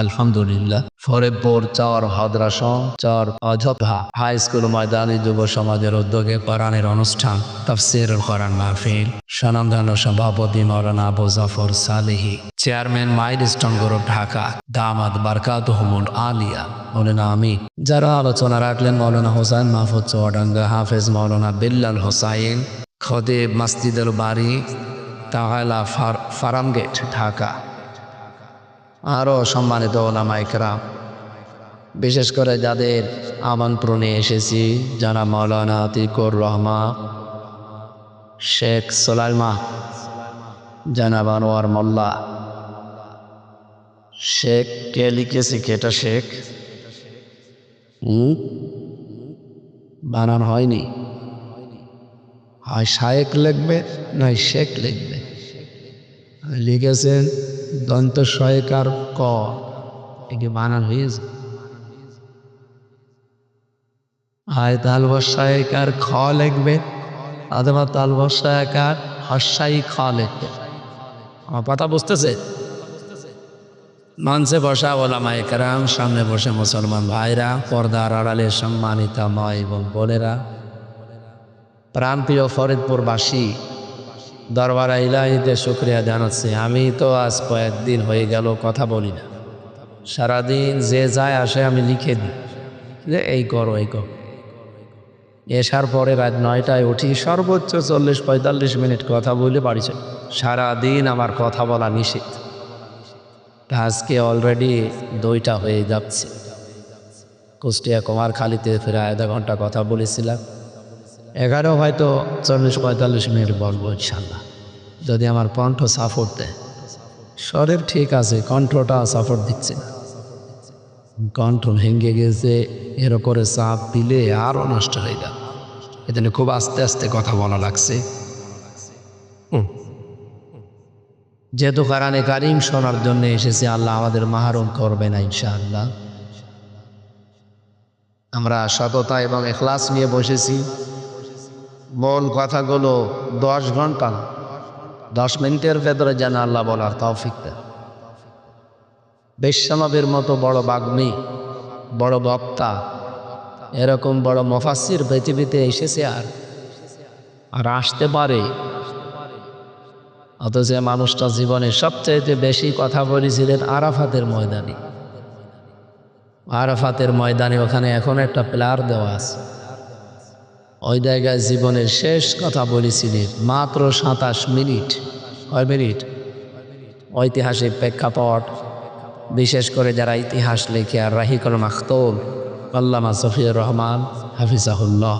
আলহামদুলিল্লাহ ফরিদপুর চর হাদরাসন চর Ayodhya high school ময়দানী যুব সমাজের উদ্যোগে কোরআনের অনুষ্ঠান তাফসীরুল কোরআন মাহফিল স্বনামধন্য সভাপতি মাওলানা Abu Jafar Salehi, chairman milestone group Dhaka, দামাত বারকাতুহুমুল আলিয়া, বলেন আমিন। যারা আলোচনা রাখলেন মাওলানা হোসেন মাহফুজ চুয়াডাঙ্গা, হাফেজ মাওলানা বিল্লাল হোসাইন, খতিব মসজিদুল বারি তাআলা ফারামগেট ঢাকা, আরও সম্মানিত ওলামা ইকরাম, বিশেষ করে যাদের আমন্ত্রণে এসেছি, যারা মাওলানা আতিকুর রহমান, শেখ সুলাইমান, জানাব আনোয়ার মোল্লা, শেখ কে লিখেছে, কেটা শেখ বানান হয়নি, হয় শায়েক লিখবে নয় শেখ লিখবে, লিখেছেন দন্ত শয়কার ক, এটি বানান হয়েছে। হয় তালবসায়কার খ লিখবে অথবা তালবসায়কার হস্যাই খ লিখবে। আমার কথা বুঝতেছে? মঞ্চে বসা ওলামা ইকরাম, সামনে বসে মুসলমান ভাইরা, পর্দার আড়ালে সম্মানিত মা এবং বোনেরা, প্রান্তীয় ফরিদপুরবাসী, দরবার ইলাহিতে শুকরিয়া জানাচ্ছি। আমি তো আজ কয়েকদিন হয়ে গেল কথা বলি না, সারাদিন যে যায় আসে আমি লিখে দিই যে এই করো এই করো। এসার পরে রাত 9টায় উঠি, সর্বোচ্চ 40-45 মিনিট কথা বলে বাড়ি যাই। সারাদিন আমার কথা বলা নিষেধ। আজকে অলরেডি 2টা হয়ে যাচ্ছে। কুষ্টিয়া কুমারখালীতে ফিরে আধা ঘন্টা কথা বলেছিলাম, 11 হয়তো 40-45 মিনিট বলবো ইনশাল্লাহ, যদি আমার কণ্ঠ সাপোর্ট দেয়। শরীর ঠিক আছে, কণ্ঠটা সাপোর্ট দিচ্ছে না, কণ্ঠ ভেঙে গেছে, এর করে চাপ দিলে আরও নষ্ট হয়ে গেল। এজন্য খুব আস্তে আস্তে কথা বলা লাগছে। যেহেতু কোরআনে কারীম শোনার জন্য এসেছে, আল্লাহ আমাদের মাহরুম করবে না ইনশাআল্লাহ। আমরা সততা এবং ইখলাস নিয়ে বসেছি। মূল কথাগুলো 10 ঘন্টা 10 মিনিটের ভেতরে যেন আল্লাহ বলার তৌফিক দেন। বিশ্বনবীর মতো বড় বাগ্মী, বড় বক্তা, এরকম বড় মুফাসসির পৃথিবীতে এসেছে আর আসতে পারে, অথচ মানুষটা জীবনে সবচাইতে বেশি কথা বলেছিলেন আরাফাতের ময়দানে। আরাফাতের ময়দানে ওখানে এখন একটা প্লার দেওয়া আছে, ওই জায়গায় জীবনের শেষ কথা বলেছিলেন মাত্র 27 মিনিট। কয় মিনিট? ঐতিহাসিক প্রেক্ষাপট, বিশেষ করে যারা ইতিহাস লেখে, আর রাহিকুল মাখতুম আল্লামা সফিউর রহমান হাফিজাহুল্লাহ,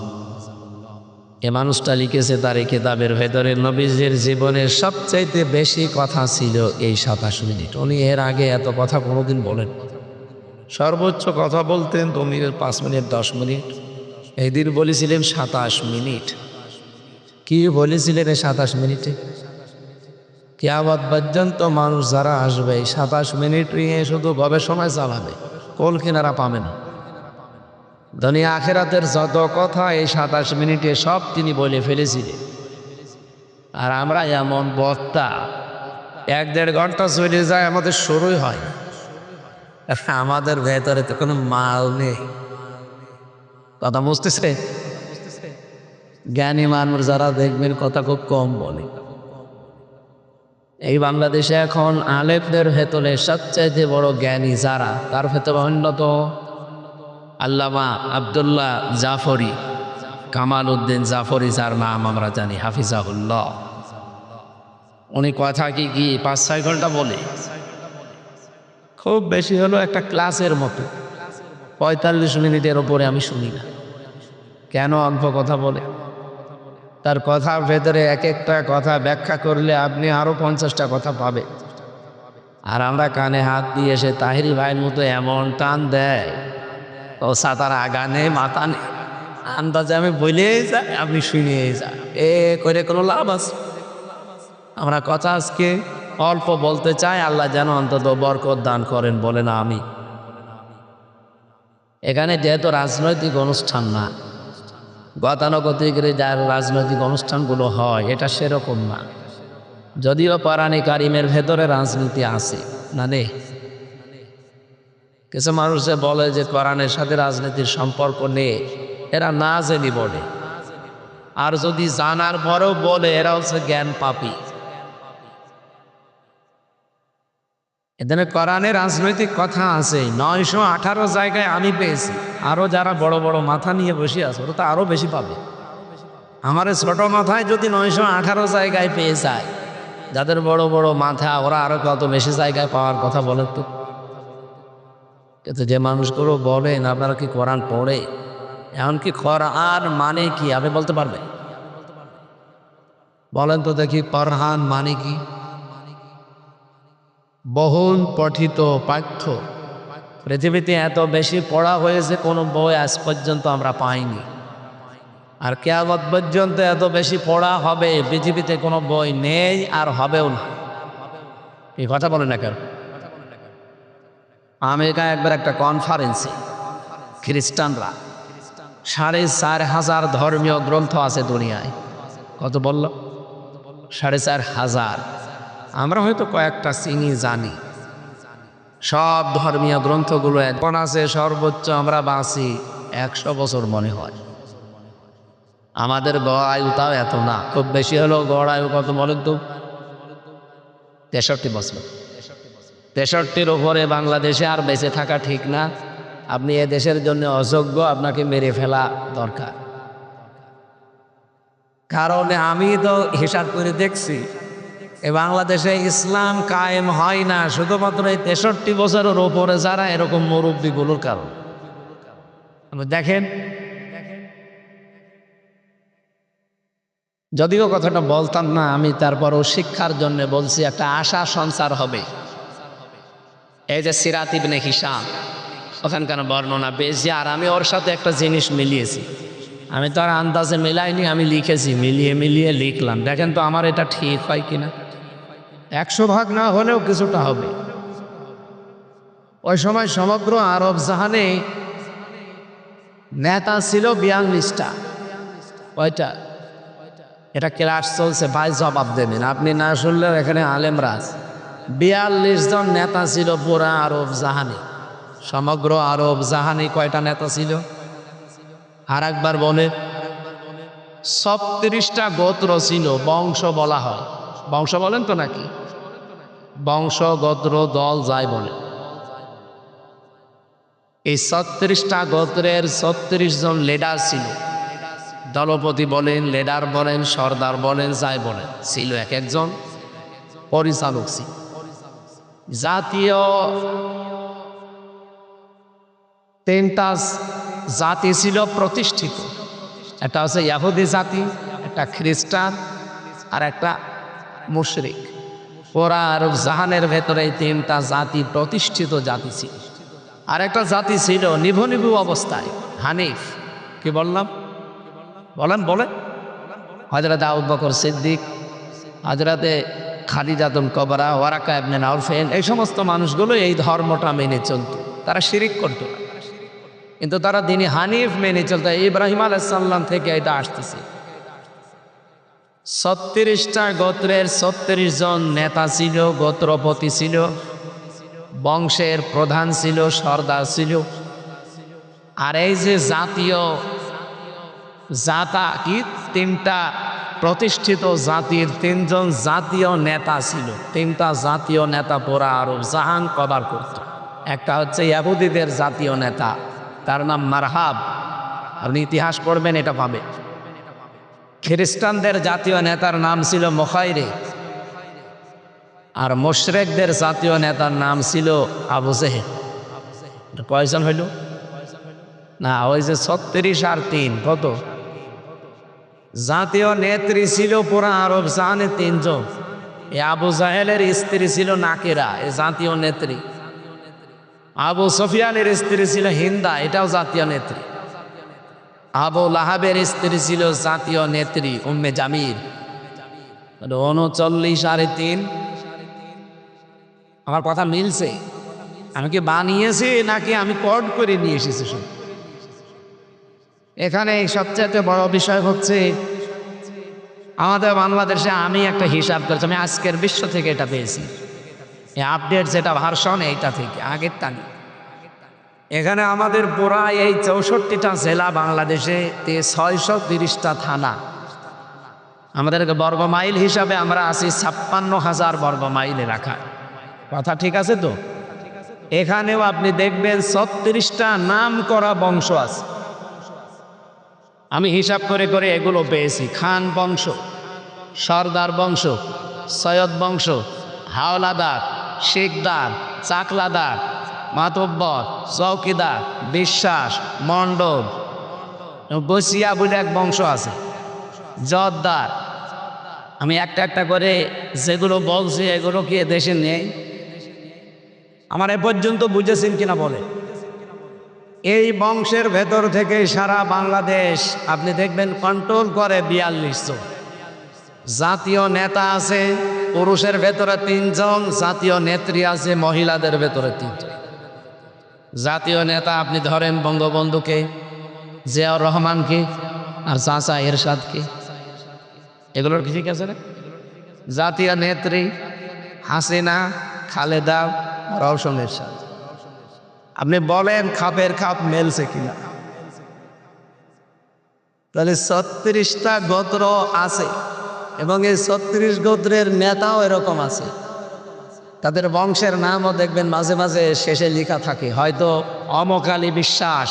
এ মানুষটা লিখেছে তার এই কিতাবের ভেতরে নবীজির জীবনের সবচাইতে বেশি কথা ছিল এই 27 মিনিট। উনি এর আগে এত কথা কোনোদিন বলেন, সর্বোচ্চ কথা বলতেন 2 মিনিট, 5 মিনিট, 10 মিনিট। এই দিন বলেছিলেন 27 মিনিট। কি বলেছিলেন এই 27 মিনিটে? কিয়ামত পর্যন্ত মানুষ যারা আসবে এই 27 মিনিট নিয়ে শুধু গবেষণায় চালাবে, কোল কিনারা পাবে না। দুনিয়া আখিরাতের যত কথা এই 27 মিনিটে সব তিনি বলে ফেলেছিলেন। আর আমরা এমন বক্তা, 1-1.5 ঘন্টা চলে যায়, আমাদের শুরুই হয় না। আমাদের ভেতরে তো কোনো মাল নেই। কথা বুঝতেছে? জ্ঞানী মানুষ যারা দেখবেন কথা খুব কম বলে। এই বাংলাদেশে এখন আলেমদের ভেতরে সবচাইতে বড় জ্ঞানী যারা, তার ভেতরে অন্যতম আল্লামা আব্দুল্লাহ জাফরি, কামাল উদ্দিন জাফরি, যার নাম আমরা জানি হাফিজাহুল্লাহ। উনি কথা কি 5-6 ঘন্টা বলে, খুব বেশি হলো একটা ক্লাসের মতো। 45 মিনিটের ওপরে আমি শুনি না। কেন অল্প কথা বলে? তার কথার ভেতরে এক একটা কথা ব্যাখ্যা করলে আপনি আরো 50টা কথা পাবে। আর আমরা কানে হাত দিয়ে সে তাহিরি ভাইয়ের মতো এমন টান দেয়, ও সাঁতার আগা নেই মাথা নেই, আন্দাজে আমি বলেই যাই, আপনি শুনিয়েই যান, এ করে কোনো লাভ আছে? আমরা কথা আজকে অল্প বলতে চাই, আল্লাহ যেন অন্তত বরকত দান করেন, বলে না আমি। এখানে যেহেতু রাজনৈতিক অনুষ্ঠান না, গতানুগতিক যার রাজনৈতিক অনুষ্ঠানগুলো হয়, এটা সেরকম না। যদিও কোরআনে কারিমের ভেতরে রাজনীতি আছে, না নেই? কিছু মানুষে বলে যে কোরআনের সাথে রাজনীতির সম্পর্ক নেই, এরা না জেনে বলে। আর যদি জানার পরেও বলে, এরা হচ্ছে জ্ঞান পাপী। এখানে কোরআনে রাজনৈতিক কথা আছে 918 জায়গায় আমি পেয়েছি। আরো যারা বড় বড় মাথা নিয়ে বসে আছে ওরা তো আরো বেশি পাবে। আমার ছোট মাথায় যদি 918 জায়গায় পেয়ে যায়, যাদের বড় বড় মাথা ওরা আরো কত বেশি জায়গায় পাওয়ার কথা বলেন তো। কিন্তু যে মানুষগুলো বলেন আপনারা কি কোরআন পড়ে, এমনকি কোরআন মানে কি আপনি বলতে পারবেন? বলেন তো দেখি কোরআন মানে কি? বহুল পঠিত পাঠ্য, পৃথিবীতে এত বেশি পড়া হয়েছে কোনো বই আজ পর্যন্ত আমরা পাইনি। আর কিয়ামত পর্যন্ত এত বেশি পড়া হবে, পৃথিবীতে কোনো বই নেই আর হবেও না। এই কথা বলেন না কেন? আমেরিকায় একবার একটা কনফারেন্সে খ্রিস্টানরা 4,500 ধর্মীয় গ্রন্থ আছে দুনিয়ায়। কত বলল? 4,500। আমরা হয়তো কয়েকটা চিনি জানি। সব ধর্মীয় গ্রন্থগুলো এখন আছে সর্বোচ্চ আমরা বাঁচি 100 বছর মনে হয়। আমাদের গড় আয়ু তাও এত না, খুব বেশি হলেও গড় আয়ু কত বলেন তো? 63 বছর। 63-র ওপরে বাংলাদেশে আর বেঁচে থাকা ঠিক না। আপনি এ দেশের জন্য অযোগ্য, আপনাকে মেরে ফেলা দরকার। কারণ আমি তো হিসাব করে দেখছি এ বাংলাদেশে ইসলাম কায়েম হয় না শুধুমাত্র এই 63 বছরের ওপরে যারা এরকম মুরব্বীগুলোর কারণ। দেখেন, যদিও কথাটা বলতাম না আমি, তারপরও শিক্ষার জন্য বলছি, একটা আশা সঞ্চার হবে। এই যে সিরাত ইবনে হিশাম, ওখানকার বর্ণনা পেয়েছি, আর আমি ওর সাথে একটা জিনিস মিলিয়েছি। আমি তো আর আন্দাজে মিলাইনি, আমি লিখেছি, মিলিয়ে মিলিয়ে লিখলাম। দেখেন তো আমার এটা ঠিক হয় কিনা। 100 ভাগ না হলেও কিছুটা হবে। ওই সময় সমগ্র আরব জাহানে নেতা ছিল 42টা। কয়টা? এটা ক্লাস চলছে, ভাই জবাব দেবেন, আপনি না শুনলেও এখানে আলেমরাজ। 42 জন নেতা ছিল পুরা আরব জাহানে। সমগ্র আরব জাহানে কয়টা নেতা ছিল? আর একবার বলে, 36টা গোত্র ছিল, বংশ বলা হয়। বংশ বলেন তো নাকি? বংশ, গোত্র, দল যাই বলে। এই 36টা গোত্রের 36 জন লিডার ছিল। দলপতি বলেন, লিডার বলেন, সর্দার বলেন, যাই বলেন, ছিল এক একজন পরিচালক ছিল। জাতীয় 3টা জাতি ছিল প্রতিষ্ঠিত। একটা হচ্ছে ইহুদি জাতি, একটা খ্রিস্টান, আর একটা মুশরিক। ওরা আরব জাহানের ভেতরে এই 3টা জাতি প্রতিষ্ঠিত জাতি ছিল। আর একটা জাতি ছিল নিভু নিভু অবস্থায়, হানিফ। কি বললাম? বলেন বলেন। হযরত আবু বকর সিদ্দিক, হযরতে খাদিজাতুল কুবরা, ওয়ারাকা ইবনে নাউফেল, এই সমস্ত মানুষগুলো এই ধর্মটা মেনে চলত। তারা শিরিক করত না, কিন্তু তারা দ্বীনে হানিফ মেনে চলত। ইব্রাহিম আলাইহিস সালাম থেকে এটা আসতেছে। 36টা গোত্রের 36 জন নেতা ছিল, গোত্রপতি ছিল, বংশের প্রধান ছিল, সর্দার ছিল। আর এই যে জাতীয় জাতা কি 3টা প্রতিষ্ঠিত জাতির 3 জন জাতীয় নেতা ছিল। 3টা জাতীয় নেতা পুরা আরব জাহান কভার করত। একটা হচ্ছে ইহুদিদের জাতীয় নেতা, তার নাম মারহাব, আপনি ইতিহাস পড়বেন এটা পাবে। খ্রিস্টানদের জাতীয় নেতার নাম ছিল মুখাইরে, আর মুশরিকদের জাতীয় নেতার নাম ছিল আবু জেহেল। কয়জন হইল? না, ওই যে 36 আর 3 কত? জাতীয় নেত্রী ছিল পুরা আরব জাহানে 3 জন। এই আবু জাহেলের স্ত্রী ছিল নাকেরা, এ জাতীয় নেত্রী। আবু সুফিয়ানের স্ত্রী ছিল হিন্দা, এটাও জাতীয় নেত্রী। আবু লাহাবের স্ত্রী ছিল জাতীয় নেত্রী উম্মে জামিল। 39 আর 3। আমার কথা মিলছে? আমি কি বানিয়েছি নাকি আমি কোড করে নিয়ে এসেছি? এখানে সবচেয়ে বড় বিষয় হচ্ছে আমাদের বাংলাদেশে, আমি একটা হিসাব করেছি, আমি আজকের বিশ্ব থেকে এটা পেয়েছি, এই আপডেট যেটা ভার্সন এইটা থেকে, আগেরটা নেই। এখানে আমাদের পুরা এই 64টা জেলা বাংলাদেশে 630টা থানা, আমাদের বর্গ মাইল হিসাবে আমরা আছি 56,000 বর্গ মাইল এলাকায়। কথা ঠিক আছে তো? এখানেও আপনি দেখবেন 36টা নাম করা বংশ আছে। আমি হিসাব করে করে এগুলো পেয়েছি। খান বংশ, সর্দার বংশ, সৈয়দ বংশ, হাওলাদার, শিকদার, চাকলাদার, মাতব্বর, চৌকিদার, বিশ্বাস, মণ্ডল, বসিয়া বলে এক বংশ আছে, জর্দার। আমি একটা একটা করে যেগুলো বলছি এগুলো কি দেশে নেই? আমার এ পর্যন্ত বুঝেছেন কিনা বলে। এই বংশের ভেতর থেকে সারা বাংলাদেশ আপনি দেখবেন কন্ট্রোল করে 42 জন। জাতীয় নেতা আছে পুরুষের ভেতরে 3 জন, জাতীয় নেত্রী আছে মহিলাদের ভেতরে 3 জন। জাতীয় নেতা আপনি ধরেন বঙ্গবন্ধুকে, জিয়াউর রহমানকে, আর চাচা এরশাদকে, এগুলোর কি ঠিক আছে না? জাতীয় নেত্রী হাসিনা, খালেদা, রওশন এরশাদ। আপনি বলেন খাপের খাপ মেলছে কিনা? তাহলে 36টা গোত্র আছে এবং এই 36 গোত্রের নেতাও এরকম আছে। তাদের বংশের নামও দেখবেন মাঝে মাঝে শেষে লেখা থাকে, হয়তো অমকালী বিশ্বাস,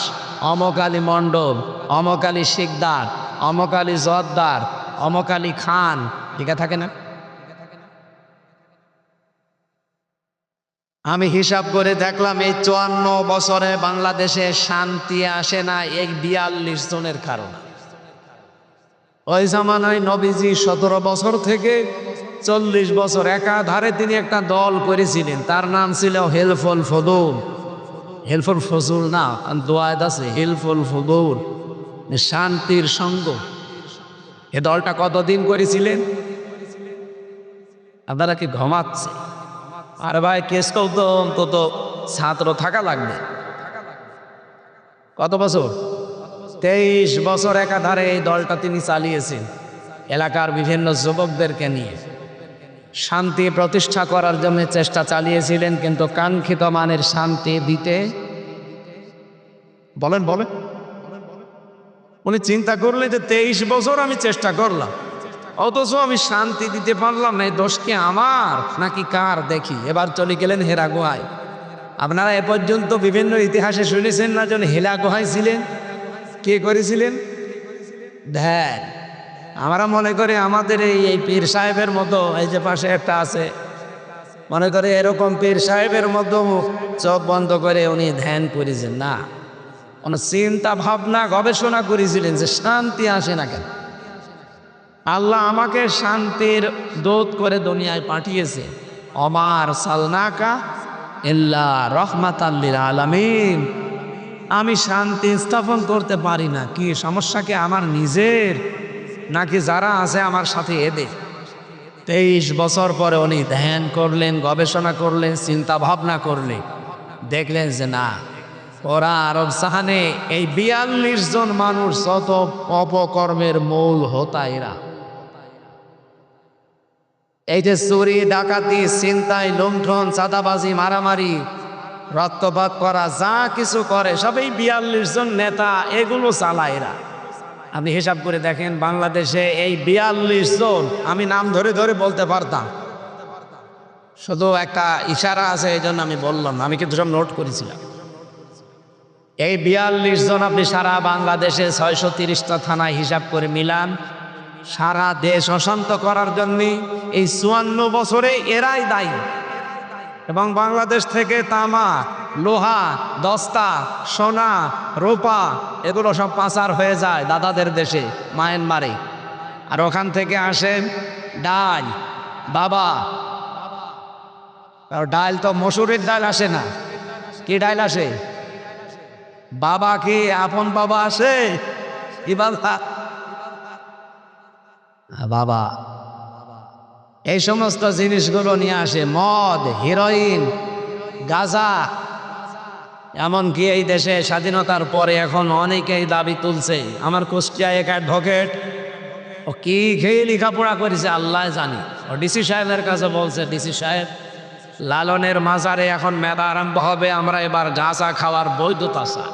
অমকালী মণ্ডল, অমকালী শিকদার, অমকালী জর্দার, অমকালী খান, লেখা থাকে না? আমি হিসাব করে দেখলাম এই 54 বছরে বাংলাদেশে শান্তি আসে না এই 42 জনের কারণে। ওই জামানায় নবীজি 17 বছর থেকে 40 বছর একাধারে তিনি একটা দল করেছিলেন, তার নাম ছিল হেলফুল ফজুল। হেলফুল ফজুল না, দোয়াত আছে হেলফুল ফজুল, শান্তির সঙ্গ। এ দলটা কতদিন করেছিলেন? আপনারা কি ঘুমাচ্ছে? আর ভাই কেস তো অন্তত ছাত্র থাকা লাগবে। কত বছর? 23 বছর একাধারে এই দলটা তিনি চালিয়েছেন এলাকার বিভিন্ন যুবকদেরকে নিয়ে। শান্তি প্রতিষ্ঠা করার জন্য চেষ্টা চালিয়েছিলেন, কিন্তু কাঙ্ক্ষিত মানের শান্তি দিতে বলেন উনি চিন্তা করলেন যে 23 বছর আমি চেষ্টা করলাম, অথচ আমি শান্তি দিতে পারলাম না। এই দোষ কি আমার নাকি কার দেখি। এবার চলে গেলেন হেরা গুহায়। আপনারা এ পর্যন্ত বিভিন্ন ইতিহাসে শুনেছেন না যেন হেরা গুহায় ছিলেন? কে করেছিলেন? ধ্যান। আমরা মনে করি আমাদের এই পীর সাহেবের মতো, এই যে পাশে একটা আছে, মনে করে এরকম পীর সাহেবের মতো চোখ বন্ধ করে উনি ধ্যান করেছেন। না, উনি চিন্তা ভাবনা গবেষণা করেছিলেন যে শান্তি আসে না কেন। আল্লাহ আমাকে শান্তির দূত করে দুনিয়ায় পাঠিয়েছে। ওমার সালনাকা ইল্লা রাহমাতাল লিল আলামিন। আমি শান্তি স্থাপন করতে পারি না। কি সমস্যা? কি আমার নিজের নাকি যারা আছে আমার সাথে এদের? 23 বছর পরে উনি ধ্যান করলেন, গবেষণা করলেন, চিন্তা ভাবনা করলেন, দেখলেন যে না, ওরা আরব সাহানে এই 42 জন মানুষ যত অপকর্মের মূল হোতা এরা। এই যে চুরি, ডাকাতি, ছিনতাই, লুণ্ঠন, চাঁদাবাজি, মারামারি, রক্তপাত করা, যা কিছু করে সবই 42 জন নেতা এগুলো চালায় এরা। আপনি হিসাব করে দেখেন বাংলাদেশে এই 42 জন, আমি নাম ধরে ধরে বলতে পারতাম, শুধু একটা ইশারা আছে এই জন্য আমি বললাম, আমি কিন্তু সব নোট করেছিলাম। এই 42 জন আপনি সারা বাংলাদেশে 630টা থানায় হিসাব করে মিলান, সারা দেশ অশান্ত করার জন্য এই 54 বছরে এরাই দায়ী। এবং বাংলাদেশ থেকে তামা, লোহা, দস্তা, সোনা, রূপা এগুলো সব পাচার হয়ে যায় দাদাদের দেশে মায়ানমারে। আর ওখান থেকে আসে ডাল, বাবা। ডাল তো মসুরের ডাল আসে না, কি ডাল আসে? বাবা। কি আপন বাবা আসে? কি বাবা? বাবা। এই সমস্ত জিনিসগুলো নিয়ে আসে, মদ, হিরোইন, গাঁজা। এমনকি এই দেশে স্বাধীনতার পরে এখন অনেকেই দাবি তুলছে, আমার কুষ্টিয়ায় এক অ্যাডভোকেট, ও কি খেয়ে লেখাপড়া করেছে আল্লাহ জানি, ও ডিসি সাহেবের কাছে বলছে, ডিসি সাহেব লালনের মাজারে এখন মেলা আরম্ভ হবে, আমরা এবার গাঁজা খাওয়ার বৈধতা চাই।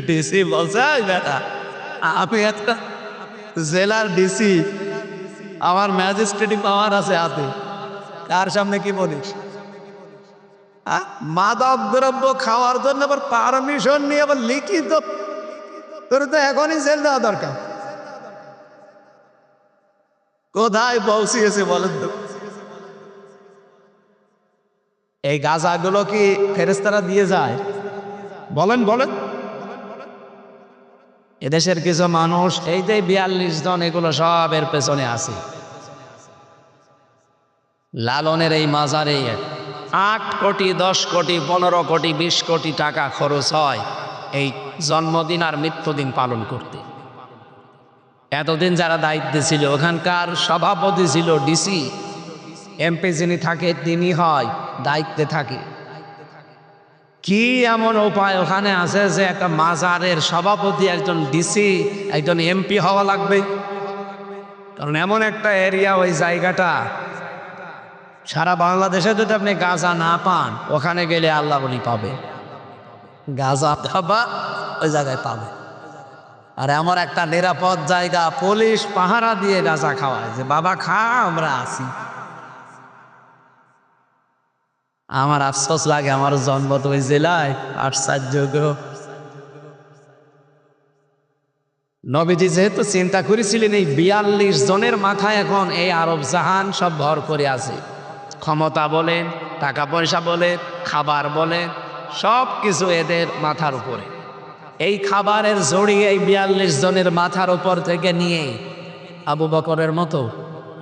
ডিসি বলছে বেটা, আমি একটা জেলার ডিসি, আমার ম্যাজিস্ট্রেটিং পাওয়ার আছে হাতে, কার সামনে কি বলিস? মাদক দ্রব্য খাওয়ার জন্য আবার পারমিশন নিয়ে আবার লিখিত, তোর তো এখনই জেল দেওয়া দরকার। কোথায় পৌঁছিয়েছে বলেন তো? এই গাঁজাগুলো কি ফেরেশতারা দিয়ে যায়? বলেন বলেন। এদেশের কিছু মানুষ এই যে 42 জন, এগুলো সব এর পেছনে আছে। লালনের এই মাজারে 8 কোটি 10 কোটি 15 কোটি 20 কোটি টাকা খরচ হয় এই জন্মদিন আর মৃত্যুদিন পালন করতে। এতদিন যারা দায়িত্বে ছিল, ওখানকার সভাপতি ছিল ডিসি, এমপি যিনি থাকে তিনি হয় দায়িত্বে থাকে। কি এমন উপায় ওখানে আছে যে একটা মাজারের সভাপতি একজন ডিসি একজন এমপি হওয়া লাগবে? কারণ এমন একটা এরিয়া ওই জায়গাটা, সারা বাংলাদেশে যদি আপনি গাঁজা না পান, ওখানে গেলে আল্লাহ বলি পাবে, গাঁজা খাবা ওই জায়গায় পাবে। আর এমন একটা নিরাপদ জায়গা, পুলিশ পাহারা দিয়ে গাঁজা খাওয়ায় যে বাবা খা, আমরা আছি। আমার আফসোস লাগে, আমার জন্ম তো ওই জেলায়, আশ্চর্য। নবীজি যেহেতু চিন্তা করেছিলেন এই 42 জনের মাথায় এখন এই আরব জাহান সব ভর করে আছে, ক্ষমতা বলেন, টাকা পয়সা বলেন, খাবার বলেন, সব কিছু এদের মাথার উপরে। এই খাবারের জড়িয়ে এই 42 জনের মাথার উপর থেকে নিয়ে আবু বকরের মতো,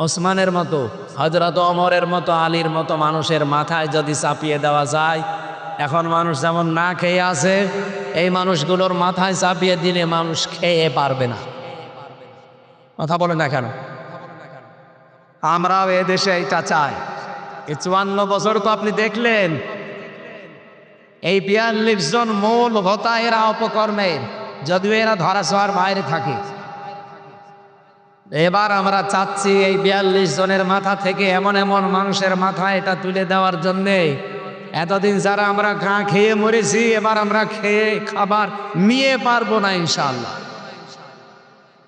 ওসমানের মতো, হযরত ওমরের মতো, আলীর মতো মানুষের মাথায় যদি চাপিয়ে দেওয়া যায়, এখন মানুষ যেমন না খেয়ে আছে, এই মানুষগুলোর মাথায় চাপিয়ে দিলে মানুষ খেয়ে পারবে না। কথা বলে না কেন? আমরাও এদেশে এটা চাই। এই 54 বছর তো আপনি দেখলেন, এই 42 জন মূল হোতা এরা অপকর্মের, যদিও এরা ধরাছোঁয়ার বাইরে থাকে। এবার আমরা চাচ্ছি এই 42 জনের মাথা থেকে এমন এমন মানুষের মাথায় এটা তুলে দেওয়ার জন্যে। এতদিন যারা আমরা খেয়ে মরেছি, এবার আমরা খেয়ে খাবার নিয়ে পারবো না ইনশাআল্লাহ।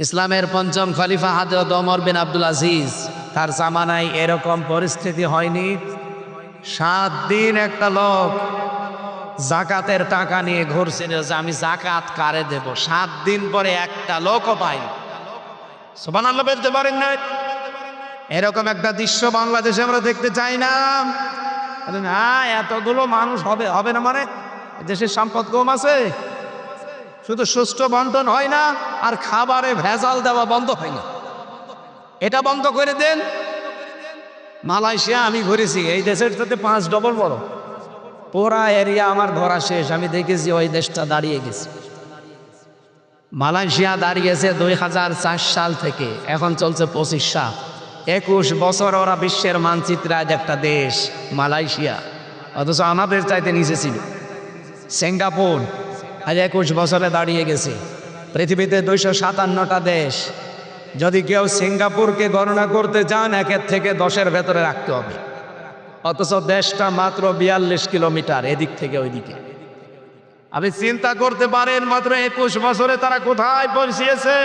ইসলামের পঞ্চম খলিফা হযরত ওমর বিন আব্দুল আজিজ, তার জামানায় এরকম পরিস্থিতি হয়নি। 7 দিন একটা লোক জাকাতের টাকা নিয়ে ঘুরছিল যে আমি জাকাত কারে দেব। 7 দিন পরে একটা লোকও পাইনি। সুবহানাল্লাহ বলতে পারেন না? এরকম একটা দৃশ্য বাংলাদেশে আমরা দেখতে চাই না। না, এতগুলো মানুষ হবে না মানে? দেশের সম্পদ কম আছে, শুধু সুষ্ঠু বন্টন হয় না, আর খাবারে ভেজাল দেওয়া বন্ধ হয় না। এটা বন্ধ করে দেন। মালয়েশিয়া আমি ঘুরেছি, এই দেশের সাথে 5 ডবল বড়। পুরা এরিয়া আমার ঘোরা শেষ, আমি দেখেছি ওই দেশটা দাঁড়িয়ে গেছে। মালয়েশিয়া দাঁড়িয়েছে 2004 সাল থেকে, এখন চলছে 25 সাল। 21 বছর ওরা বিশ্বের মানচিত্রে আজ একটা দেশ মালয়েশিয়া, অথচ আমাদের চাইতে নিচে ছিল। সিঙ্গাপুর আজ 21 বছরে দাঁড়িয়ে গেছে। পৃথিবীতে 257টা দেশ, যদি কেউ সিঙ্গাপুরকে গণনা করতে চান, 1 থেকে 10-এর ভেতরে রাখতে হবে, অথচ দেশটা মাত্র 42 কিলোমিটার এদিক থেকে ওইদিকে। আপনি চিন্তা করতে পারেন, মাত্র 21 বছরে তারা কোথায় পৌঁছিয়েছে।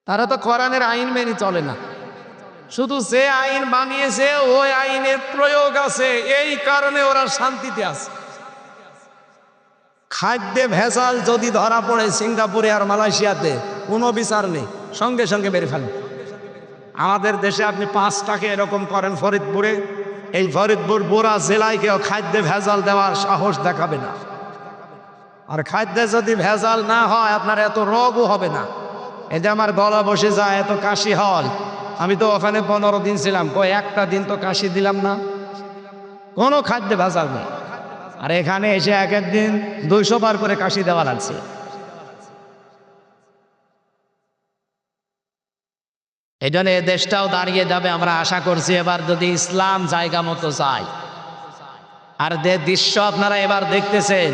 তারা তো কোরআনের আইন মেনে চলে না, শুধু যে আইন বানিয়েছে ওই আইনের প্রয়োগ আছে, এই কারণে ওরা শান্তিতে আছে। খাদ্যে ভেজাল যদি ধরা পড়ে সিঙ্গাপুরে আর মালয়েশিয়াতে, কোনো বিচার নেই, সঙ্গে সঙ্গে মেরে ফেলেন। আমাদের দেশে আপনি 5টাকে এরকম করেন ফরিদপুরে, এই ফরিদপুর বোরা জেলায় কেউ খাদ্যে ভেজাল দেওয়ার সাহস দেখাবে না। আর খাদ্যে যদি ভেজাল না হয়, আপনার এত রোগও হবে না। এই যে আমার গলা বসে যায়, এত কাশি হয়, আমি তো ওখানে 15 দিন ছিলাম, একটা দিন তো কাশি দিলাম না, কোনো খাদ্যে ভেজাল নেই। আর এখানে এসে এক দিন 200 বার করে কাশি দেওয়া লাগছে। এই জন্য এ দেশটাও দাঁড়িয়ে যাবে আমরা আশা করছি, এবার যদি ইসলাম জায়গা মতো যায়। আর দৃশ্য আপনারা এবার দেখতেছেন,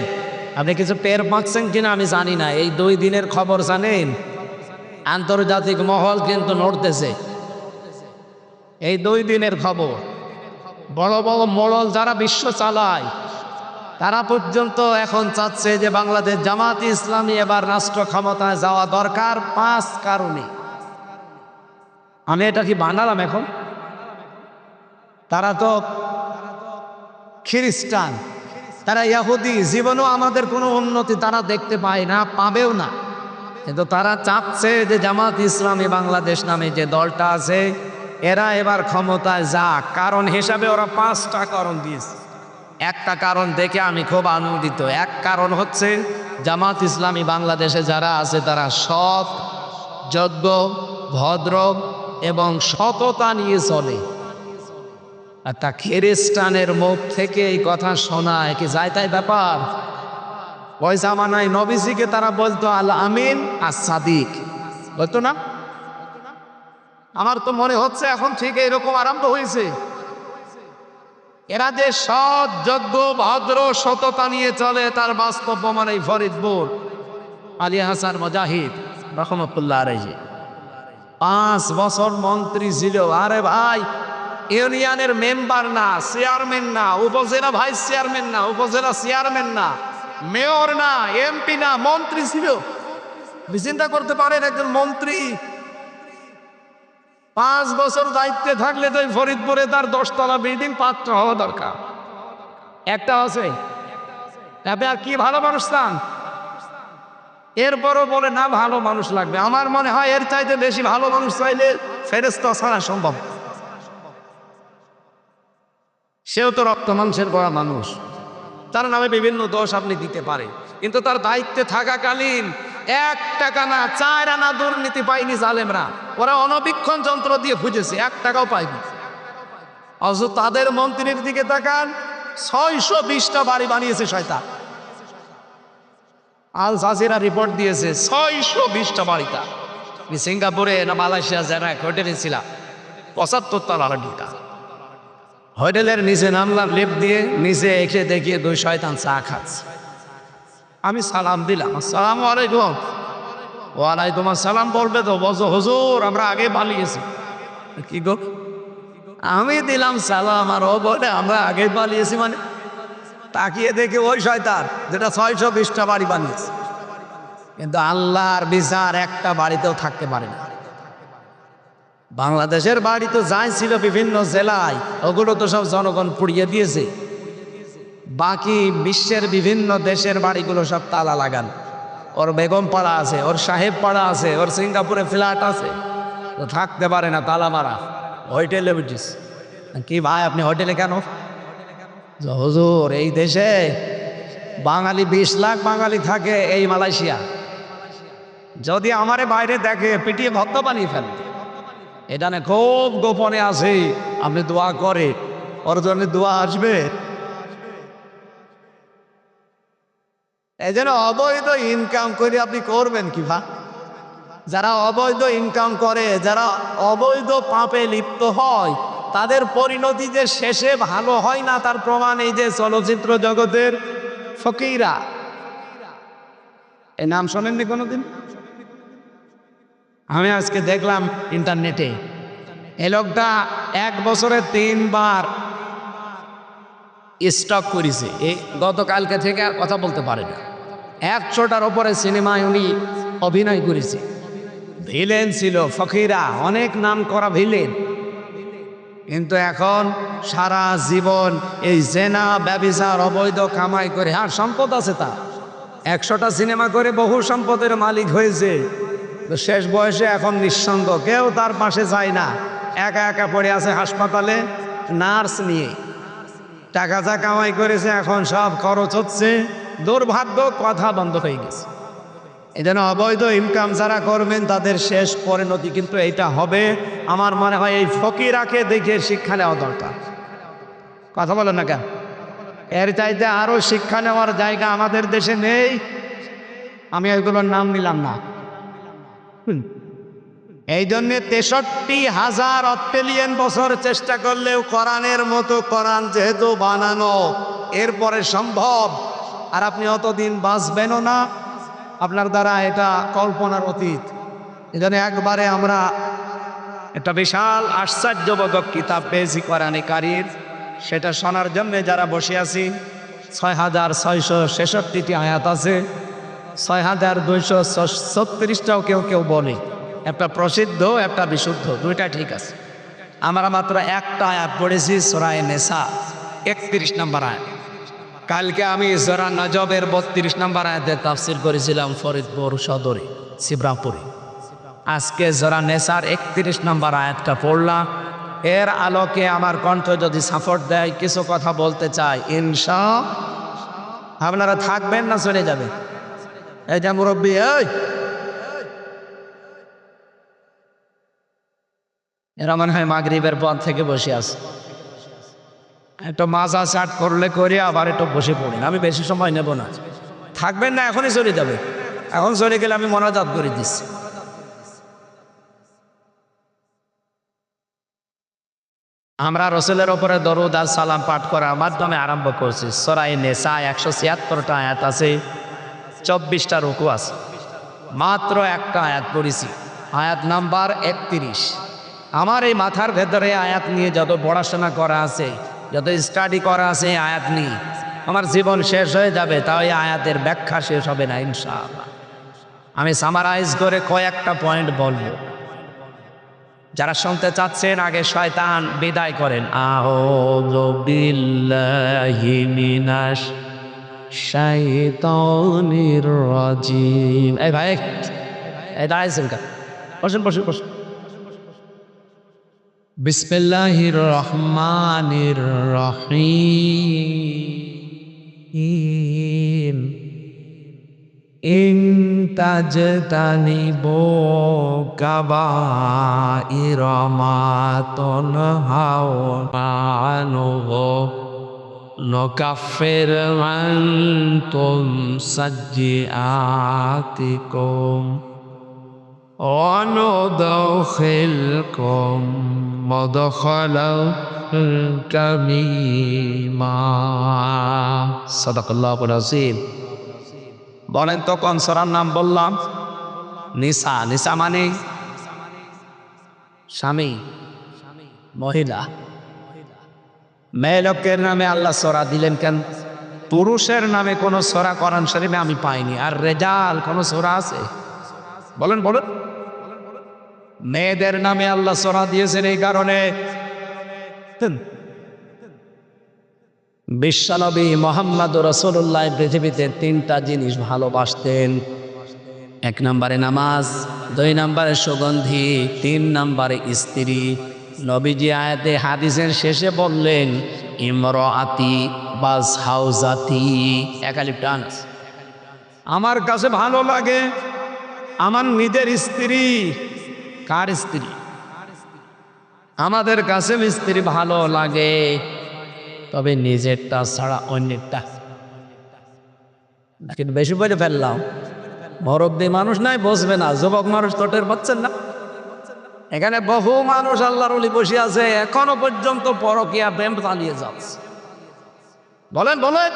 আপনি কিছু টের পাচ্ছেন কিনা আমি জানি না। এই 2 দিনের খবর জানেন, আন্তর্জাতিক মহল কিন্তু নড়তেছে। এই 2 দিনের খবর, বড় বড় মোড়ল যারা বিশ্ব চালায় তারা পর্যন্ত এখন চাচ্ছে যে বাংলাদেশ জামাত ইসলামী এবার রাষ্ট্র ক্ষমতায় যাওয়া দরকার 5 কারণে। আমি এটা কি বানালাম এখন? তারা তো খ্রিস্টান, তারা ইহুদি, জীবনেও আমাদের কোনো উন্নতি তারা দেখতে পায় না, পাবেও না, কিন্তু তারা চাচ্ছে যে জামাত ইসলামী বাংলাদেশ নামে যে দলটা আছে এরা এবার ক্ষমতায় যাক। কারণ হিসাবে ওরা 5টা কারণ দিয়েছে। একটা কারণ দেখে আমি খুব আনন্দিত। এক কারণ হচ্ছে জামাত ইসলামী বাংলাদেশে যারা আছে তারা সৎ, যোগ্য, ভদ্র এবং সততা নিয়ে চলে। আর তা খ্রিস্টানের মুখ থেকে এই কথা শোনায় কি যায় তাই ব্যাপার? ওই জামানায় নবীজিকে তারা বলতো আল আমিন আর সাদিক, বলতো না? আমার তো মনে হচ্ছে এখন ঠিক এরকম আরম্ভ হয়েছে। এরা যে সৎ, যোগ্য, ভদ্র, সততা নিয়ে চলে তার বাস্তব প্রমাণ এই ফরিদপুর আলী হাসান মুজাহিদ রহমতুল্লাহ আলাইহি 5 বছর মন্ত্রী ছিল। আরে ভাই, ইউনিয়নের মেম্বার না, চেয়ারম্যান না, উপজেলা ভাইস চেয়ারম্যান না, উপজেলা চেয়ারম্যান না, মেয়র না, এমপি না, মন্ত্রী ছিল। চিন্তা করতে পারেন একজন মন্ত্রী 5 বছর দায়িত্বে থাকলে তো ফরিদপুরে তার 10 তলা বিল্ডিং 5টা হওয়া দরকার, একটা আছে। তবে আর কি ভালো মানুষ চান? এরপরও বলে না ভালো মানুষ লাগবে। আমার মনে হয় এর চাইতে বেশি ভালো মানুষ চাইলে ফেরেশতা ছাড়া সম্ভব। সেও তো রক্ত মাংসের গড়া মানুষ, তার নামে বিভিন্ন দোষ আপনি দিতে পারেন, কিন্তু তার দায়িত্বে থাকাকালীন 1 টাকা না 4 আনা দুর্নীতি পায়নি জালেমরা। ওরা অনবীক্ষণ যন্ত্র দিয়ে খুঁজেছে, 1 টাকাও পায়নি। অথচ তাদের মন্ত্রীর দিকে তাকান, 620টা বাড়ি বানিয়েছে শয়তান। আল জাজিরা রিপোর্ট দিয়েছে 620টা বাড়িটা। সিঙ্গাপুরে না মালয়েশিয়া যারা হোটেলে ছিলাম 75 তলা ঢুকা। হোটেলের নিচে নামলাম, লিফট দিয়ে নিচে এসে দেখিয়ে 2 শয়তান চা খাচ্ছে। আমি সালাম দিলাম, আসসালামু আলাইকুম। ওয়ালাইকুম আসসালাম বলবে তো, বলছো হুজুর আমরা আগে পালিয়েছি। কি গো? আমি দিলাম সালাম আর ও বলে আমরা আগে পালিয়েছি। মানে তাকিয়ে দেখে ওই শয়তান যেটা 620টা বাড়ি বানিয়েছে। কিন্তু আল্লাহর বিচার একটা বাড়িতেও থাকতে পারে না। বাংলাদেশের বাড়ি তো যাই ছিল বিভিন্ন জেলায়, ওগুলো তো সব জনগণ পুড়িয়ে দিয়েছে। বাকি বিশ্বের বিভিন্ন দেশের বাড়িগুলো সব তালা লাগান। ওর বেগম পাড়া আছে, ওর সাহেব পাড়া আছে, ওর সিঙ্গাপুরে ফ্ল্যাট আছে, তো থাকতে পারে না, তালা মারা। হোটেলে বুঝিস কি ভাই আপনি হোটেলে কেন? হুজুর এই দেশে বাঙালি 20 লাখ বাঙালি থাকে এই মালয়েশিয়া। যদি আমারে বাইরে দেখে পিটিয়ে ভক্ত বানিয়ে ফেলে। এটা না খুব গোপনে আছে, আপনি দোয়া করে ওর জন্য দোয়া আসবে। এই জন্য অবৈধ ইনকাম করে আপনি করবেন কি ভা? যারা অবৈধ ইনকাম করে, যারা অবৈধ পাপে লিপ্ত হয়, তাদের পরিণতি যে শেষে ভালো হয় না তার প্রমাণ এই যে চলচ্চিত্র জগতের ফকিরা। এই নাম শোনেননি কোনোদিন? আমি আজকে দেখলাম ইন্টারনেটে, এই লোকটা 1 বছরে 3 বার স্টক করেছে। এই গতকালকে থেকে আর কথা বলতে পারে না। 100টার ওপরে সিনেমায় উনি অভিনয় করেছে। ভিলেন ছিল ফকিরা, অনেক নাম করা ভিলেন। কিন্তু এখন সারা জীবন এই জেনা, ব্যভিচার, অবৈধ কামাই করে, আর সম্পদ আছে তার, 100টা সিনেমা করে বহু সম্পদের মালিক হয়েছে। তো শেষ বয়সে এখন নিঃসঙ্গ, কেউ তার পাশে যায় না, একা একা পড়ে আছে হাসপাতালে নার্স নিয়ে। টাকা যা কামাই করেছে এখন সব খরচ হচ্ছে। দুর্ভাগ্য, কথা বন্ধ হয়ে গেছে। এই জন্য অবৈধ ইনকাম যারা করবেন তাদের শেষ পরিণতি কিন্তু এইটা হবে। আমার মনে হয় এই ফকিরাকে দেখে শিক্ষা নেওয়া দরকার। কথা বলেন না কেন? এর চাইতে আরো শিক্ষা নেওয়ার জায়গা আমাদের দেশে নেই। আমি ওইগুলোর নাম নিলাম না। এই জন্যে 63,000 অস্ট্রেলিয়ান বছর চেষ্টা করলেও কোরআনের মতো কোরআন যেহেতু বানানো, এরপরে সম্ভব। আর আপনি অতদিন বাঁচবেনও না, আপনার দ্বারা এটা কল্পনার অতীত। এখানে একবারে আমরা একটা বিশাল আশ্চর্যবোধক কিতাব পেয়েছি কোরআনে কারীম, সেটা শোনার জন্য যারা বসে আছি ৬,৬৬৬টি আয়াত আছে, ৬,২৩৬টাও কেউ কেউ বলে, একটা প্রসিদ্ধ একটা বিশুদ্ধ, দুইটা ঠিক আছে। আমরা মাত্র একটা আয়াত পড়েছি সূরা নিসা ৩১ নম্বর আয়াত। কালকে আমি সূরা নজবের ৩২ নম্বর আয়াতে তাফসীর করেছিলাম ফরিদপুর সদরে শিবরামপুরে। আজকে সূরা নিসার ৩১ নম্বর আয়াতটা পড়লাম। এর আলোকে আমার কণ্ঠ যদি সাপোর্ট দেয় কিছু কথা বলতে চাই ইনশাআল্লাহ। আপনারা থাকবেন না চলে যাবেন? এই যে মুরব্বী, এরা মনে হয় মাগরিবের পর থেকে বসে আছে, একটু মাজা চাট করলে করে আবার একটু বসে পড়েন। আমি বেশি সময় নেব না, থাকবেন না এখনই চলে যাবে। এখন চলে গেলে আমি মোনাজাত করে দিচ্ছি। আমরা রসুলের ওপরে দরুদ আর সালাম পাঠ করার মাধ্যমে আরম্ভ করছি। সূরা নিসা ১৭৬টা আয়াত আছে, ২৪টা রুকু আছে, মাত্র একটা আয়াত পড়েছি, আয়াত নাম্বার ৩১। আমার এই মাথার ভেতরে আয়াত নিয়ে যত পড়াশোনা করা আছে, যত স্টাডি করা আছে এই আয়াত নিয়ে, আমার জীবন শেষ হয়ে যাবে, তাও এই আয়াতের ব্যাখ্যা শেষ হবে না ইনশাআল্লাহ। আমি সামারাইজ করে কয়েকটা পয়েন্ট বলবো। যারা শুনতে চাচ্ছেন আগে শয়তান বিদায় করেন। আউযু বিল্লাহি মিনাশ শাইতানির রাজিম। এই ভাই, এই দাঁড়াইছেন কেন? বসুন বসুন বসুন। বিসমিল্লাহির রহমানির রহিম। ইন তাজতানিবু কাবাইরা মা তুনহাউনা আনহু নুকাফির আনকুম সাজ্জিআতিকুম ওয়া নুদখিলকুম মুদখালান কারীমা। সাদাকাল্লাহুল আযীম। বলেন তো কোন সূরার নাম বললাম? নিসা। নিসা মানে স্বামী, মহিলা। মেয়ে লোকের নামে আল্লাহ সূরা দিলেন কেন? পুরুষের নামে কোন সূরা কোরআন শরীফে আমি পাইনি। আর রেজাল কোন সূরা আছে? বলেন বলেন। মেয়েদের নামে আল্লাহ সূরা দিয়েছেন এই কারণে, বিশ্বনবী মুহাম্মদ রাসূলুল্লাহ পৃথিবীতে তিনটা জিনিস ভালোবাসতেন। ১ নম্বরে নামাজ, ২ নম্বরে সুগন্ধি, ৩ নম্বরে স্ত্রী। নবীজি আয়াতে হাদিসের শেষে বললেন ইমরাআতি বাস হাউজাতি, একালিপ টান। আমার কাছে ভালো লাগে আমার নিজের স্ত্রী। কার স্ত্রী? আমাদের কাছে স্ত্রী ভালো লাগে, তবে নিজেরটা ছাড়া অন্যেরটা। কিন্তু বেশি বলে ফেললাম, মুরব্বী মানুষ নাই বসবে না, যুবক মানুষ তো টের পাচ্ছেন না। এখানে বহু মানুষ আল্লাহর ওলি বসে আছে, এখনো পর্যন্ত পরকীয়া প্রেম চালিয়ে যাচ্ছে। বলেন বলেন।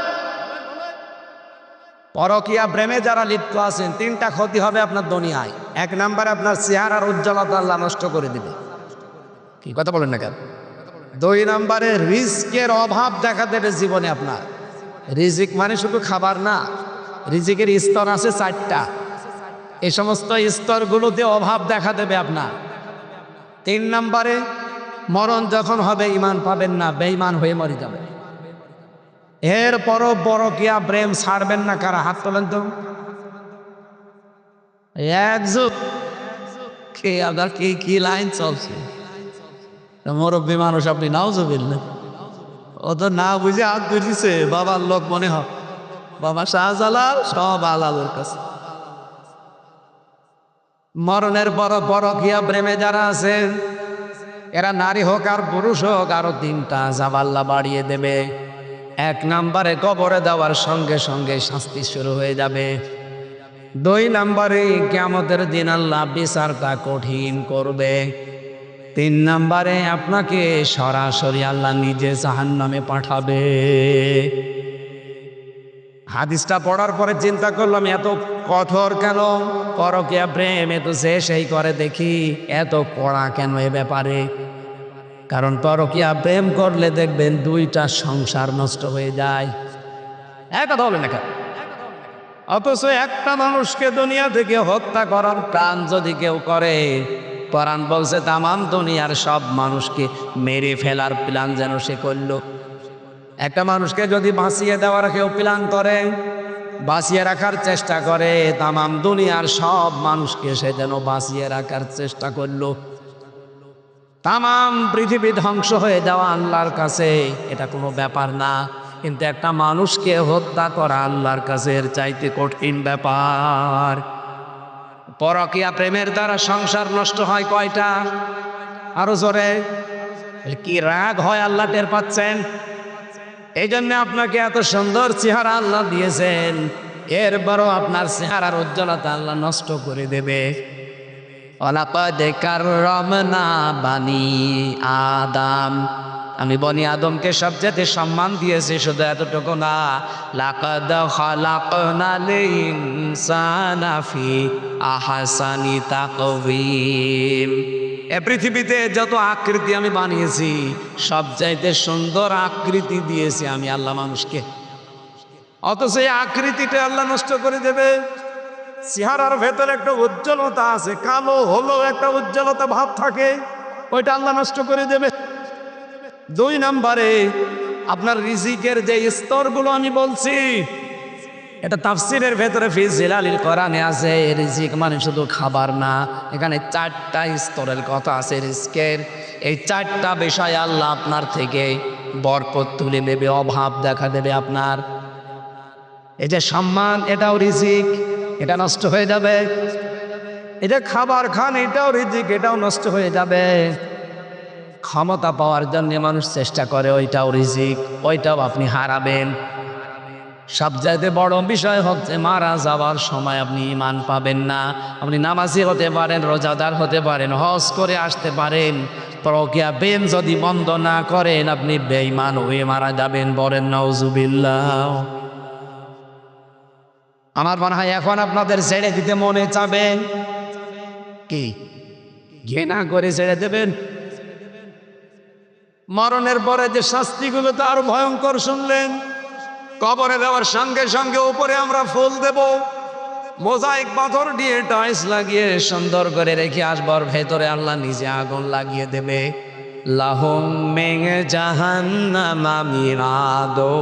পরকীয়া প্রেমে যারা লিপ্ত আছেন, 3টা ক্ষতি হবে আপনার দুনিয়ায়। 1 নম্বরে আপনার চেহারার উজ্জ্বলতা আল্লাহ নষ্ট করে দিবে। কি কথা বলেন না কেন? 2 নম্বরে রিজিকের অভাব দেখা দেবে জীবনে আপনার। রিজিক মানে শুধু খাবার না, রিজিকের স্তর আছে 4টা। এই সমস্ত স্তরগুলোতে অভাব দেখা দেবে আপনার। 3 নম্বরে মরণ যখন হবে ঈমান পাবেন না, বেঈমান হয়ে মরে যাবে। এরপরও পরকীয়া প্রেম ছাড়বেন না কারা? হাত তোলেন তো। একযুগ কে আপনার কি লাইন চলছে? মুরব্বী মানুষ আপনি নাউজুবিল্লাহ, ও তো না বুঝে হাত ধরেছে। বাবার লোক মনে হয়, বাবা শাহজালাল সব আলালের কাছে। মরণের পর পরকীয়া প্রেমে যারা আছেন, এরা নারী হোক আর পুরুষ হোক, আরো 3টা আযাব আল্লাহ বাড়িয়ে দেবে। 1 নম্বরে কবরে দেওয়ার সঙ্গে সঙ্গে শাস্তি শুরু হয়ে যাবে। 2 নম্বরে কিয়ামতের দিন আল্লাহ বিচারটা কঠিন করবে। 3 নম্বরে আপনাকে সরাসরি আল্লাহ নিজে জাহান্নামে পাঠাবে। হাদিসটা পড়ার পরে চিন্তা করলাম এত কঠোর কেন, পরকীয়া প্রেম এ তো যে সেই করে দেখি, এত কড়া কেন এ ব্যাপারে? কারণ পরকীয়া প্রেম করলে দেখবেন দুইটা সংসার নষ্ট হয়ে যায়। কথা বলে না কেন? অথচ একটা মানুষকে দুনিয়া থেকে হত্যা করার প্ল্যান যদি কেউ করে, কোরআন বলছে তামাম দুনিয়ার সব মানুষকে মেরে ফেলার প্ল্যান যেন সে করলো। একটা মানুষকে যদি বাঁচিয়ে দেওয়ার কেউ প্ল্যান করে, বাঁচিয়ে রাখার চেষ্টা করে, তামাম দুনিয়ার সব মানুষকে সে যেন বাঁচিয়ে রাখার চেষ্টা করলো। তামাম পৃথিবী ধ্বংস হয়ে যাওয়া আল্লাহর কাছে এটা কোনো ব্যাপার না, কিন্তু একটা মানুষকে হত্যা করা আল্লাহর কাছে এর চাইতে কঠিন ব্যাপার। পরকীয়া প্রেমের দ্বারা সংসার নষ্ট হয় কয়টা? আরো জোরে কি রাগ হয় আল্লাহ টের পাচ্ছেন? এই জন্য আপনাকে এত সুন্দর চেহারা আল্লাহ দিয়েছেন, এরপরও আপনার চেহারার উজ্জ্বলতা আল্লাহ নষ্ট করে দেবে। ওয়ালাকাদ কাররামনা বানি আদম, আমি বনি আদমকে সবচেয়ে সম্মান দিয়েছি। শুধু এতটুকু না, লাকাদ খালাকনাল ইনসানা ফি আহসানি তাকওয়িম, এ পৃথিবীতে যত আকৃতি আমি বানিয়েছি সবচাইতে সুন্দর আকৃতি দিয়েছি আমি আল্লাহ মানুষকে। অথচ এই আকৃতিটা আল্লাহ নষ্ট করে দেবে। চেহারার ভেতরে একটা উজ্জ্বলতা আছে, কালো হলো একটা উজ্জ্বলতা ভাব থাকে, ওইটা আল্লাহ নষ্ট করে দেবে। 2 নম্বরে আপনার রিজিকের যে স্তরগুলো আমি বলছি, এটা তাফসিরের ভেতরে ফি জিলালিল কোরআনে আছে। রিজিক মানে শুধু খাবার না, এখানে 4টা স্তরের কথা আছে রিজিকের। এই 4টা বিষয় আল্লাহ আপনার থেকে বরকত তুলে নেবে, অভাব দেখা দেবে আপনার। এই যে সম্মান, এটাও রিজিক, এটা নষ্ট হয়ে যাবে। এই যে খাবার খান, এটাও রিজিক, এটাও নষ্ট হয়ে যাবে। ক্ষমতা পাওয়ার জন্য মানুষ চেষ্টা করে, ওইটাও রিজিক, ওইটাও আপনি হারাবেন। সবচাইতে বড় বিষয় হচ্ছে মারা যাওয়ার সময় আপনি ঈমান পাবেন না। আপনি নামাজি হতে পারেন, রোজাদার হতে পারেন, হজ করে আসতে পারেন, পরকীয়া প্রেম যদি বন্ধ না করেন আপনি বেঈমান হয়ে মারা যাবেন। বলেন নাউজুবিল্লাহ। আমার মনে হয় এখন আপনাদের ছেড়ে দিতে মনে চাবে কি? ঘৃণা করে ছেড়ে দেবেন। মরণের পরে যে শাস্তিগুলো তো আরো ভয়ঙ্কর শুনলেন। কবরে দেওয়ার সঙ্গে সঙ্গে উপরে আমরা ফুল দেব, মোজাইক পাথর দিয়ে টাইলস লাগিয়ে সুন্দর করে রেখে আসবার, ভেতরে আল্লাহ নিজে আগুন লাগিয়ে দেবে। লাহুম মিন জাহান্নামা মিরাদু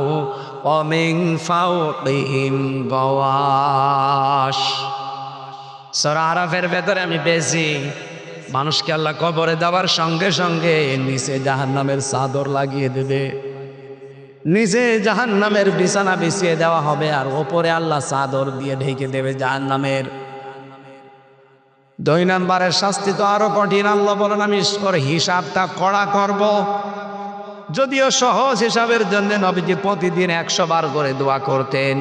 ওয়া মিন ফাওকিহিম গাওয়াশ। সূরা আরাফের ভেতরে আমি পেয়েছি মানুষকে আল্লাহ কবরে দেওয়ার সঙ্গে সঙ্গে নিচে জাহান্নামের চাদর লাগিয়ে দেবে, নিচে জাহান্নামের বিছানা বিছিয়ে দেওয়া হবে, আর ওপরে আল্লাহ চাদর দিয়ে ঢেকে দেবে জাহান্নামের। 2 নম্বরের শাস্তি তো আরো কঠিন। আল্লাহ বলেন আমি হিসাবটা কড়া করব। যদিও সহজ হিসাবের জন্য নবীজি প্রতিদিন 100 বার করে দোয়া করতেন,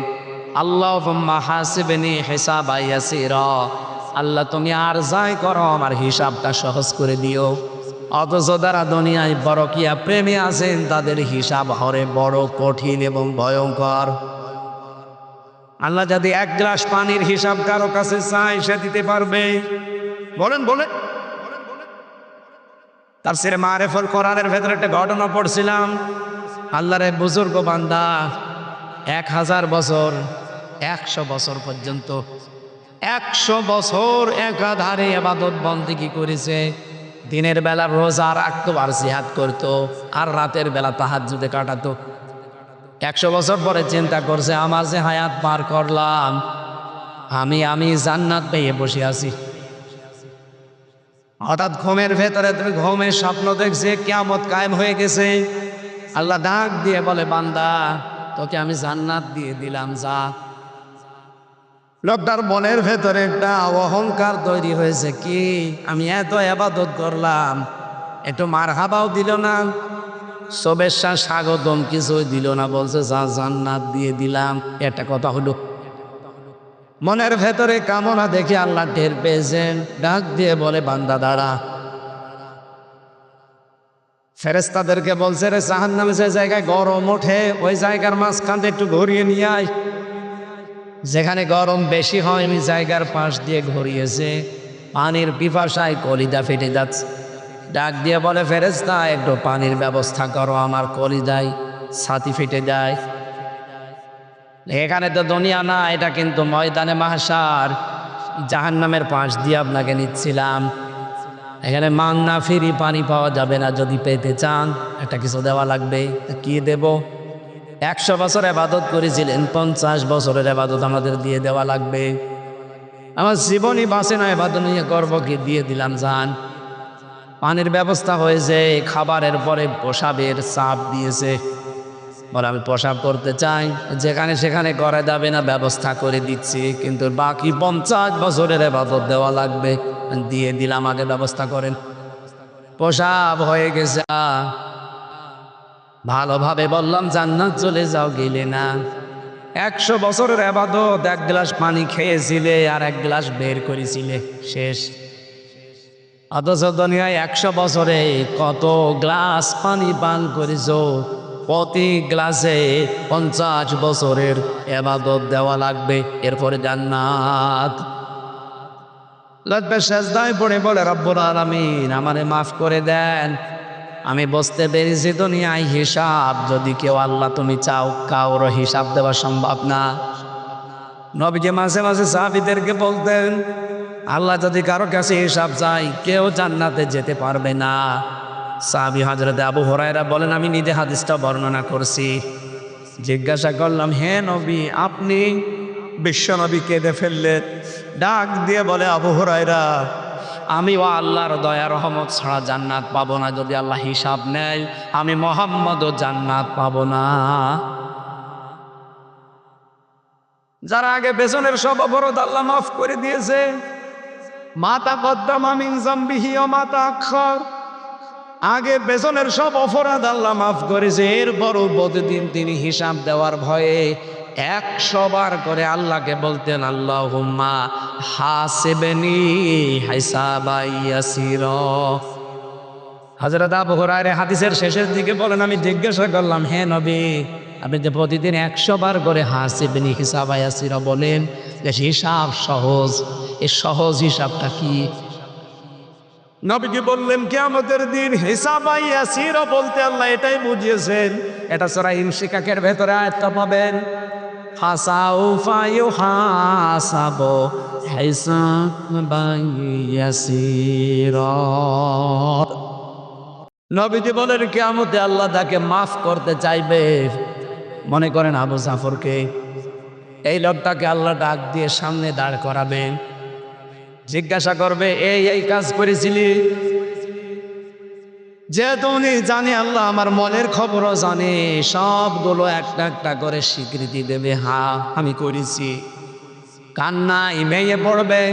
আল্লাহুম্মা হাসিবনি হিসাবান ইয়াসীরা, আল্লাহ তুমি আর যাই করো আমার হিসাবটা সহজ করে দিও। অথচ যারা দুনিয়ায় পরকীয়া প্রেমী আছেন তাদের হিসাব হরে বড় কঠিন এবং ভয়ঙ্কর। আল্লাহ যদি 1 গ্লাস পানির হিসাব কারো কাছে চায় সে দিতে পারবে? বলেন বলে। তাফসীরে মারিফাতুল কোরআনের ভেতরে একটা ঘটনা পড়ছিলাম। আল্লাহর এক বুজুর্গ বান্দা 1000 বছর 100 বছর পর্যন্ত 100 বছর একাধারে ইবাদত বন্দেগী করেছে। দিনের বেলা রোজা রাখতো আর জিহাদ করতো, আর রাতের বেলা তাহাজ্জুদে কাটাতো। 100 বছর পরে চিন্তা করছে আমার যে হায়াত পার করলাম, আমি জান্নাত পেয়ে বসে আছি। হঠাৎ ঘুমের ভেতরে ঘুমের স্বপ্ন দেখছে কিয়ামত কায়েম হয়ে গেছে। আল্লাহ ডাক দিয়ে বলে বান্দা তোকে আমি জান্নাত দিয়ে দিলাম, যা। লোকটার মনের ভেতরে একটা অহংকার তৈরি হয়েছে, কি আমি এত ইবাদত করলাম, একটু মারহাবাও দিল না, শুভেচ্ছা স্বাগতম কিছুই দিল না, বলছে যা জান্নাত দিয়ে দিলাম। একটা কথা হলো। মনের ভেতরে কামনা দেখে আল্লাহ টের পেয়েছেন, ডাক দিয়ে বলে বান্দা দাঁড়া। ফেরেশতাদেরকে বলছে রে জাহান্নামে যে জায়গায় গরম ওঠে ওই জায়গার মাঝখানে একটু ঘুরিয়ে নিয়ে আয়। যেখানে গরম বেশি হয় ওই জায়গার পাশ দিয়ে ঘুরিয়েছে, পানির পিপাসায় কলিজা ফেটে যাচ্ছে। ডাক দিয়ে বলে, ফেরেশতা একটু পানির ব্যবস্থা করো, আমার কলিজায় ছাতি ফেটে যায়। এখানে তো দুনিয়া না, এটা কিন্তু ময়দানে মাহশার, জাহান্নামের পাশ দিয়ে আপনাকে নিচ্ছিলাম। এখানে মাংনা ফ্রি পানি পাওয়া যাবে না, যদি পেতে চান একটা কিছু দেওয়া লাগবে। কি দেব? 100 বছর ইবাদত করেছিলেন, 50 বছরের ইবাদত আমাদের দিয়ে দেওয়া লাগবে। আমার জীবনই বাঁচে না, ইবাদত নিয়ে করবো কি? দিয়ে দিলাম, যান। পানির ব্যবস্থা হয়েছে, খাবারের পরে প্রসাবের চাপ দিয়েছে, বলে আমি প্রসাব করতে চাই, যেখানে সেখানে করা যাবে না, ব্যবস্থা করে দিচ্ছি, কিন্তু বাকি 50 বছরের ইবাদত দেওয়া লাগবে। দিয়ে দিলাম, আগে ব্যবস্থা করেন। প্রসাব হয়ে গেছে, ভালোভাবে বললাম জান্নাত চলে যাও, গেলে না। 100 বছরের ইবাদত, 1 গ্লাস পানি খেয়েছিলে আর 1 গ্লাস বের করেছিলে, শেষ। অথচ দুনিয়ায় 100 বছরে কত গ্লাস পানি পান করেছো, প্রতি গ্লাসে 50 বছরের ইবাদত দেওয়া লাগবে, এরপরে জান্নাত। লজ্জায় সেজদায় পড়ে বলে, রব্বুল আলামিন আমারে মাফ করে দেন, আমি বুঝতে পেরেছি দুনিয়ায় হিসাব যদি কেউ আল্লাহ তুমি চাও, কারো হিসাব দেওয়া সম্ভব না। নবীজি মাঝে মাঝে সাহাবীদেরকে বলতেন, আল্লাহ যদি কারো কাছে হিসাব চাই, কেউ জান্নাতে যেতে পারবে না। সাহাবী হযরত আবু হুরায়রা বলেন, আমি নিজে হাদিসটা বর্ণনা করছি। জিজ্ঞাসা করলাম, হে নবী, আপনি? বিশ্বনবী কেঁদে ফেললেন, ডাক দিয়ে বলে, আবু হুরায়রা, আমিও আল্লাহর দয়া রহমত ছাড়া জান্নাত পাবো না। যদি আল্লাহ হিসাব নেয়, আমি মুহাম্মদও জান্নাত পাবো না। যারা আগে পেছনের সব অপরাধ আল্লাহ মাফ করে দিয়েছে, মা তাকদ্দামা মিন যামবিহি ওয়া মা তাআখার, আগে পেছনের সব অপরাধ আল্লাহ মাফ করেছে, এরপরও প্রতিদিন তিনি হিসাব দেওয়ার ভয়ে 100 বার করে আল্লাহকে বলতেন, আল্লাহুম্মা হাসিবনি হিসাবান ইয়াসীরা। হযরত আবু হুরায়রা হাদিসের শেষের দিকে বলেন, আমি জিজ্ঞাসা করলাম, হে নবী, আপনি যে প্রতিদিন 100 বার করে হাসিবনি হিসাবান ইয়াসীরা বলেন, যে হিসাব সহজ, এই সহজ হিসাবটা কি? নবীজি বললেন, কিয়ামতের দিন হিসাবান ইয়াসীরা বলতে আল্লাহ এটাই বুঝিয়েছেন, এটা সূরা ইনশিকাকের ভেতরে আয়াতটা পাবেন, ফাসাউফা ইউহাসাবু হিসাবান ইয়াসীরা। নবীজি বলেন, কিয়ামতে আল্লাহ তাকে মাফ করতে চাইবে। মনে করেন আবু জাফরকে, এই লোকটাকে আল্লাহ ডাক দিয়ে সামনে দাঁড় করাবেন, জিজ্ঞাসা করবে, এই কাজ করেছিলি? যেহেতু উনি জানে আল্লাহ আমার মনের খবরও জানে, সবগুলো একটা একটা করে স্বীকৃতি দেবে, হ্যাঁ আমি করেছি। কান্নায় ভেঙে পড়বে।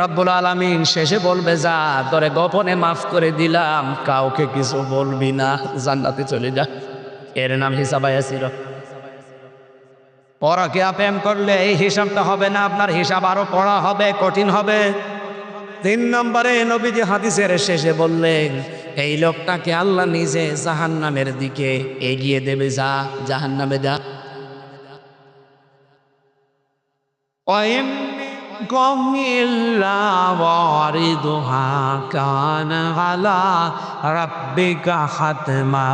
রব্বুল আলামিন শেষে বলবে, যা, তোরে গোপনে মাফ করে দিলাম, কাউকে কিছু বলবি না, জান্নাতে চলে যা। এর নাম হিসাব ইয়াসীর। পরকীয়া প্রেম করলে এই হিসাবটা হবে না, আপনার হিসাব আরো পড়া হবে, কঠিন হবে। 3 নম্বরে নবীজি হাদিসের শেষে বললেন, এই লোকটাকে আল্লাহ নিজে জাহান্নামের দিকে এগিয়ে দেবে, যা জাহান্নামে যা। وَإِنْكُمْ إِلَّا وَارِدُهَا كَانَ عَلَى رَبِّكَ حَتْمًا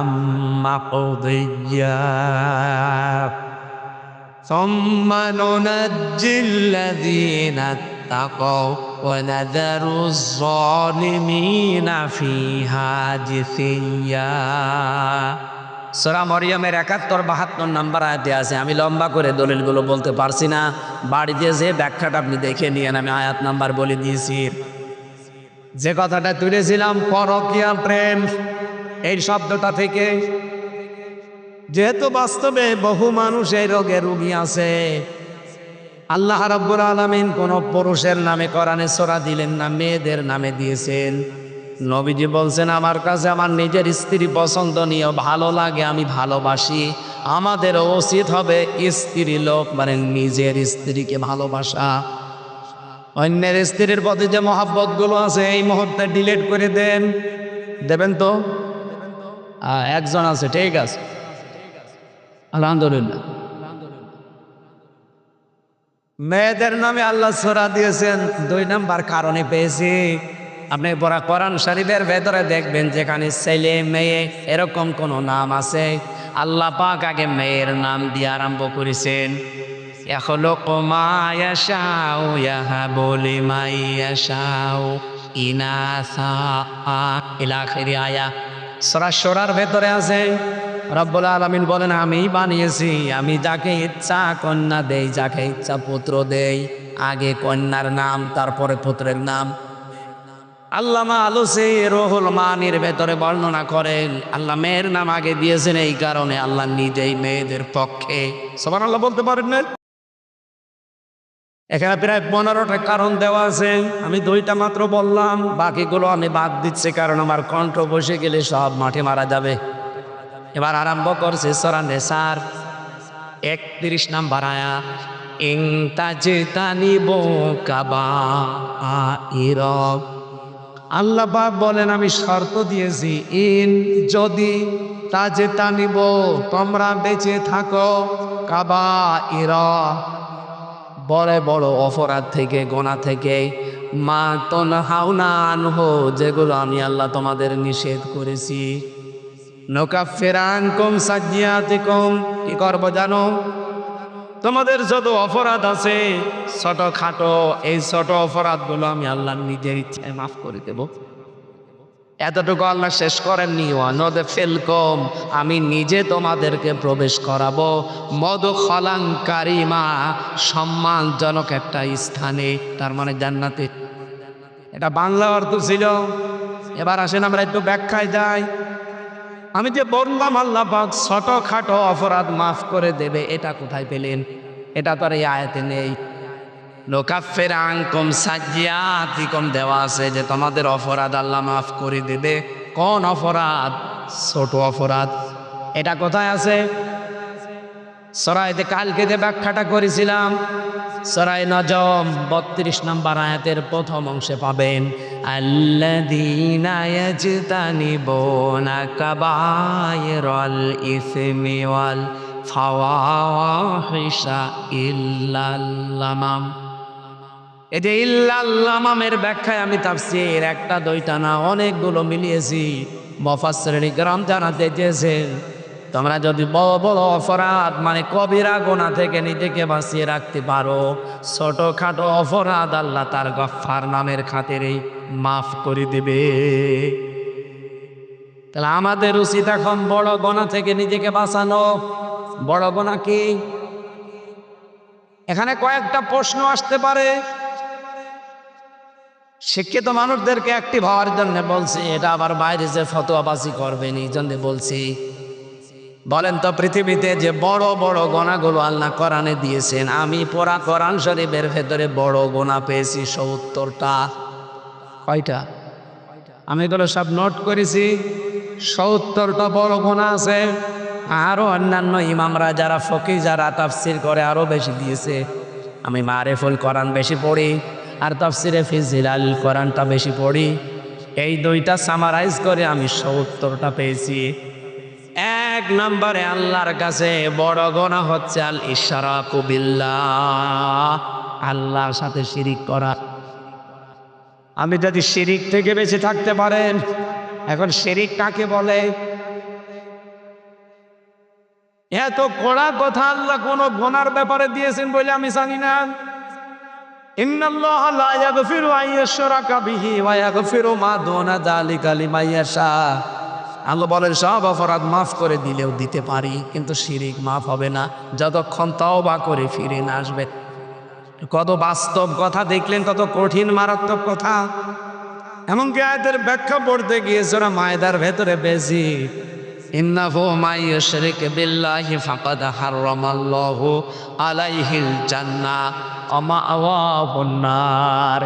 مَّقْضِيًّا ثُمَّ نُنَجِّي الَّذِينَ اتَّقَوْا وَنَذَرُ الظَّالِمِينَ فِيهَا جِثِيًّا। সূরা মরিয়মের 71-72 নম্বর আয়াতে আছে। আমি লম্বা করে দলিলগুলো বলতে পারছি না, বাড়িতে যে ব্যাখ্যাটা আপনি দেখে নিয়েন, আমি আয়াত নাম্বার বলে দিয়েছি। যে কথাটা তুলেছিলাম পরকীয়া প্রেম, এই শব্দটা থেকে, যেহেতু বাস্তবে বহু মানুষ এই রোগে রোগী আছে, আল্লাহ রাব্বুল আলামিন কোন পুরুষের নামে কোরআনে সূরা দিলেন না, মেয়েদের নামে দিয়েছেন। নবীজি বলছেন, আমার কাছে আমার নিজের স্ত্রী পছন্দনীয়, ভালো লাগে, আমি ভালোবাসি। আমাদের উচিত হবে স্ত্রী লোক মানে নিজের স্ত্রীকে ভালোবাসা। অন্যের স্ত্রীর প্রতি যে মহাব্বত গুলো আছে এই মুহূর্তে ডিলিট করে দেবেন তো? একজন আছে, ঠিক আছে, আলহামদুলিল্লাহ। মেয়েদের নামে আল্লাহ সূরা দিয়েছেন 2 নাম্বার কারণে পেয়েছি। আপনি কোরআন শরীফের ভেতরে দেখবেন যেখানে ছেলে মেয়ে এরকম কোন নাম আছে, আল্লাহ পাক আগে মেয়ের নাম দিয়ে আরম্ভ করেছেন। ইয়াখলুকু মা ইয়াশাউ ইয়াহাবু লিমান ইয়াশাউ ইনাসা ইলা আখিরি আয়া। সূরা শূরার ভেতরে আছে রব্বুল আলামিন বলেন, আমি বানিয়েছি, আমি যাকে ইচ্ছা কন্যা দেই, যাকে ইচ্ছা পুত্র দেই। আগে কন্যার নাম, তারপরে পুত্রের নাম। আল্লামা আলুসি রুহুল মানির ভেতরে বর্ণনা করেন, আল্লাহ মেয়ের নাম আগে দিয়েছেন এই কারণে আল্লাহ নিজেই মেয়েদের পক্ষে। সুবহানাল্লাহ বলতে পারেন না? এখানে প্রায় 15টা কারণ দেওয়া আছে, আমি 2টা মাত্র বললাম, বাকিগুলো আমি বাদ দিচ্ছি কারণ আমার কণ্ঠ বসে গেলে সব মাঠে মারা যাবে। এবার আরম্ভ করছে সূরা নিসার 31 নাম্বার আয়াত। ইন তাজতানিবু কাবাইর, আল্লাহ পাক বলেন আমি শর্ত দিয়েছি, ইন যদি, তাজতানিব তোমরা বেঁচে থাকো, কাবাইর বড় বড় অপরাধ থেকে, গোনা থেকে, মা তুনহাউনা আনহু যেগুলো আমি আল্লাহ তোমাদের নিষেধ করেছি, নুকাফির আনকুম সাইয়্যাতিকুম, কি করব জানো? তোমাদের যত অপরাধ আছে ছোটখাটো, এই ছোট অপরাধগুলো আমি আল্লাহ নিজের ইচ্ছায় মাফ করে দেব। এতটুকু আল্লাহ শেষ করেননি, ওয়ানদে ফিলকুম, আমি নিজে তোমাদেরকে প্রবেশ করাবো মদখালান কারিমা, সম্মানজনক একটা স্থানে, তার মানে জান্নাতে। এটা বাংলা অর্থ ছিল। এবার আসেন আমরা একটু ব্যাখ্যায় যাই। আমি যে বললাম আল্লাহ পাক ছোটখাটো অপরাধ মাফ করে দেবে, এটা কোথায় পেলেন? এটা তো আর এই আয়াতে নেই। নুকাফির আনকুম সাইয়্যাতিকুম দেওয়া আছে যে তোমাদের অপরাধ আল্লাহ মাফ করে দেবে। কোন অপরাধ? ছোট অপরাধ। এটা কোথায় আছে? সূরাতে কালকে যে ব্যাখ্যাটা করেছিলাম, সূরা নজম 32 নাম্বার আয়াতের প্রথম অংশে পাবেন, আল্লাযীনা ইয়াজতানিবুনা কাবায়িরাল ইসমি ওয়াল ফাওয়াহিশা ইল্লাল লামাম। এই যে ইল্লাল লামামের ব্যাখ্যায় আমি তাফসীর 1টা 2টা না অনেকগুলো মিলিয়েছি। মুফাসসিরিন কিরাম জানাতে চেয়েছেন তোমরা যদি বড় বড় অপরাধ মানে কবিরা গুনাহ থেকে নিজেকে বাঁচিয়ে রাখতে পারো, ছোটখাটো অপরাধ আল্লাহ তার গফফার নামের খাতিরে মাফ করে দেবে। তাহলে আমাদের উচিত এখন বড় গুনাহ থেকে নিজেকে বাঁচানো। বড় গুনাহ কি? এখানে কয়েকটা প্রশ্ন আসতে পারে। শিক্ষিত মানুষদেরকে অ্যাক্টিভ হওয়ার জন্য বলছি, এটা আবার বাইরে যে ফতোয়াবাজি করবেন এই জন্য বলছি। বলেন তো পৃথিবীতে যে বড় বড় গোনাগুলো আল্লাহ কোরআনে দিয়েছেন, আমি পড়া কোরআন শরীফের ভেতরে বড় গোনা পেয়েছি 70টা। কয়টা? আমি এগুলো সব নোট করেছি। 70টা বড় গোনা আছে। আরো অন্যান্য ইমামরা যারা ফকি যারা তাফসির করে আরো বেশি দিয়েছে। আমি মারিফুল কোরআন বেশি পড়ি আর তাফসিরে ফি জিলাল কোরআনটা বেশি পড়ি। এই 2টা সামারাইজ করে আমি 70টা পেয়েছি। 1 নম্বরে আল্লাহর কাছে বড় গুনাহ হচ্ছে আল ইশরাকু বিল্লাহ, আল্লাহর সাথে শিরিক করা। আমি যদি শিরিক থেকে বেঁচে থাকতে পারেন, এখন শিরিক কাকে বলে? এত কড়া কথা আল্লাহ কোন গুনার ব্যাপারে দিয়েছেন বলে আমি জানি না। ইন্নাল্লাহা লা ইয়াগফিরু আন ইউশরাকা বিহি ওয়া ইয়াগফিরু মা দুনা যালিকা লিমান ইয়াশা। আল্লাহ বলেন সব অপরাধ মাফ করে দিলেও দিতে পারি, কিন্তু শিরিক মাফ হবে না যতক্ষণ তওবা করে ফিরে না আসবে। কত বাস্তব কথা দেখলেন, কত কঠিন মারাত্মক কথা। এমনকি আয়াতের ব্যাখ্যা পড়তে গিয়ে সূরা মায়েদার ভেতরে বেশি, ইন্নাহু মান ইউশরিক বিল্লাহি ফাকাদ হারামাল্লাহু আলাইহিল জান্নাহ ওয়া মাআওয়াহুন নার।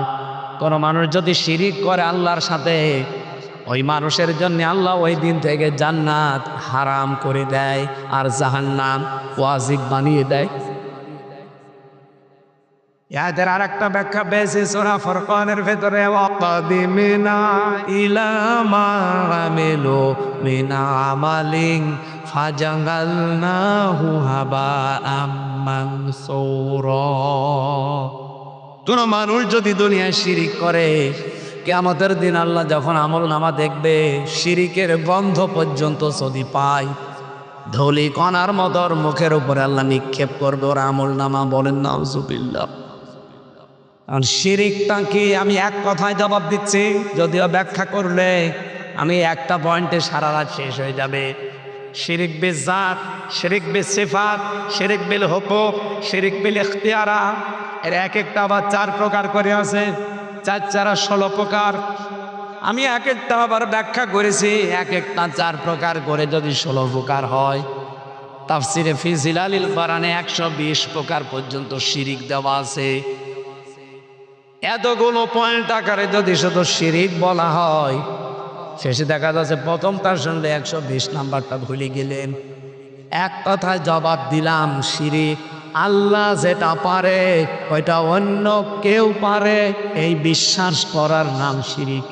কোন মানুষ যদি শিরিক করে আল্লাহর সাথে, ওই মানুষের জন্য আল্লাহ ওই দিন থেকে জান্নাত হারাম করে দেয় আর জাহান্নাম ওয়াজিব বানিয়ে দেয়। ইয়াদের আরেকটা ব্যাখ্যা পেয়েছি সূরা ফুরকানের ভেতরে, ওয়াকাদিমিনা ইলা মা আমিলু মিন আমালিন ফাজাগালনাহু হাবাআম মানসুরা। কোন মানুষ যদি দুনিয়ায় শিরিক করে, কিয়ামতের দিন আল্লাহ যখন আমলনামা দেখবে, শিরিকের গন্ধ পর্যন্ত যদি পায়, ধুলি কণার মতর মুখের উপরে আল্লাহ নিক্ষেপ করবে ওর আমলনামা। বলেন নাউজুবিল্লাহ। আর শিরিকটা কি, আমি এক কথায় জবাব দিচ্ছি, যদিও ব্যাখ্যা করলে আমি একটা পয়েন্টে সারা রাত শেষ হয়ে যাবে। শিরিক বিল জাত, শিরিক বিল সিফাত, শিরিক বিল হুকুক, শিরিক বিল ইখতিয়ারা, এর এক একটা আবার 4 প্রকার করে আছে। 4 4 16 প্রকার। আমি এক একটা আবার ব্যাখ্যা করেছি, এক একটা 4 প্রকার করে যদি 16 প্রকার হয়, তাফসিরে ফি জিলালিল কোরআনে 120 প্রকার পর্যন্ত শিরিক দেওয়া আছে। এতগুলো পয়েন্ট আকারে যদি শুধু শিরিক বলা হয়, শেষে দেখা যাচ্ছে প্রথমটার সঙ্গে 120 নাম্বারটা ভুলে গেলেন। এক কথায় জবাব দিলাম, শিরিক আল্লাহ যেটা পারে ওইটা অন্য কেউ পারে, এই বিশ্বাস করার নাম শিরিক।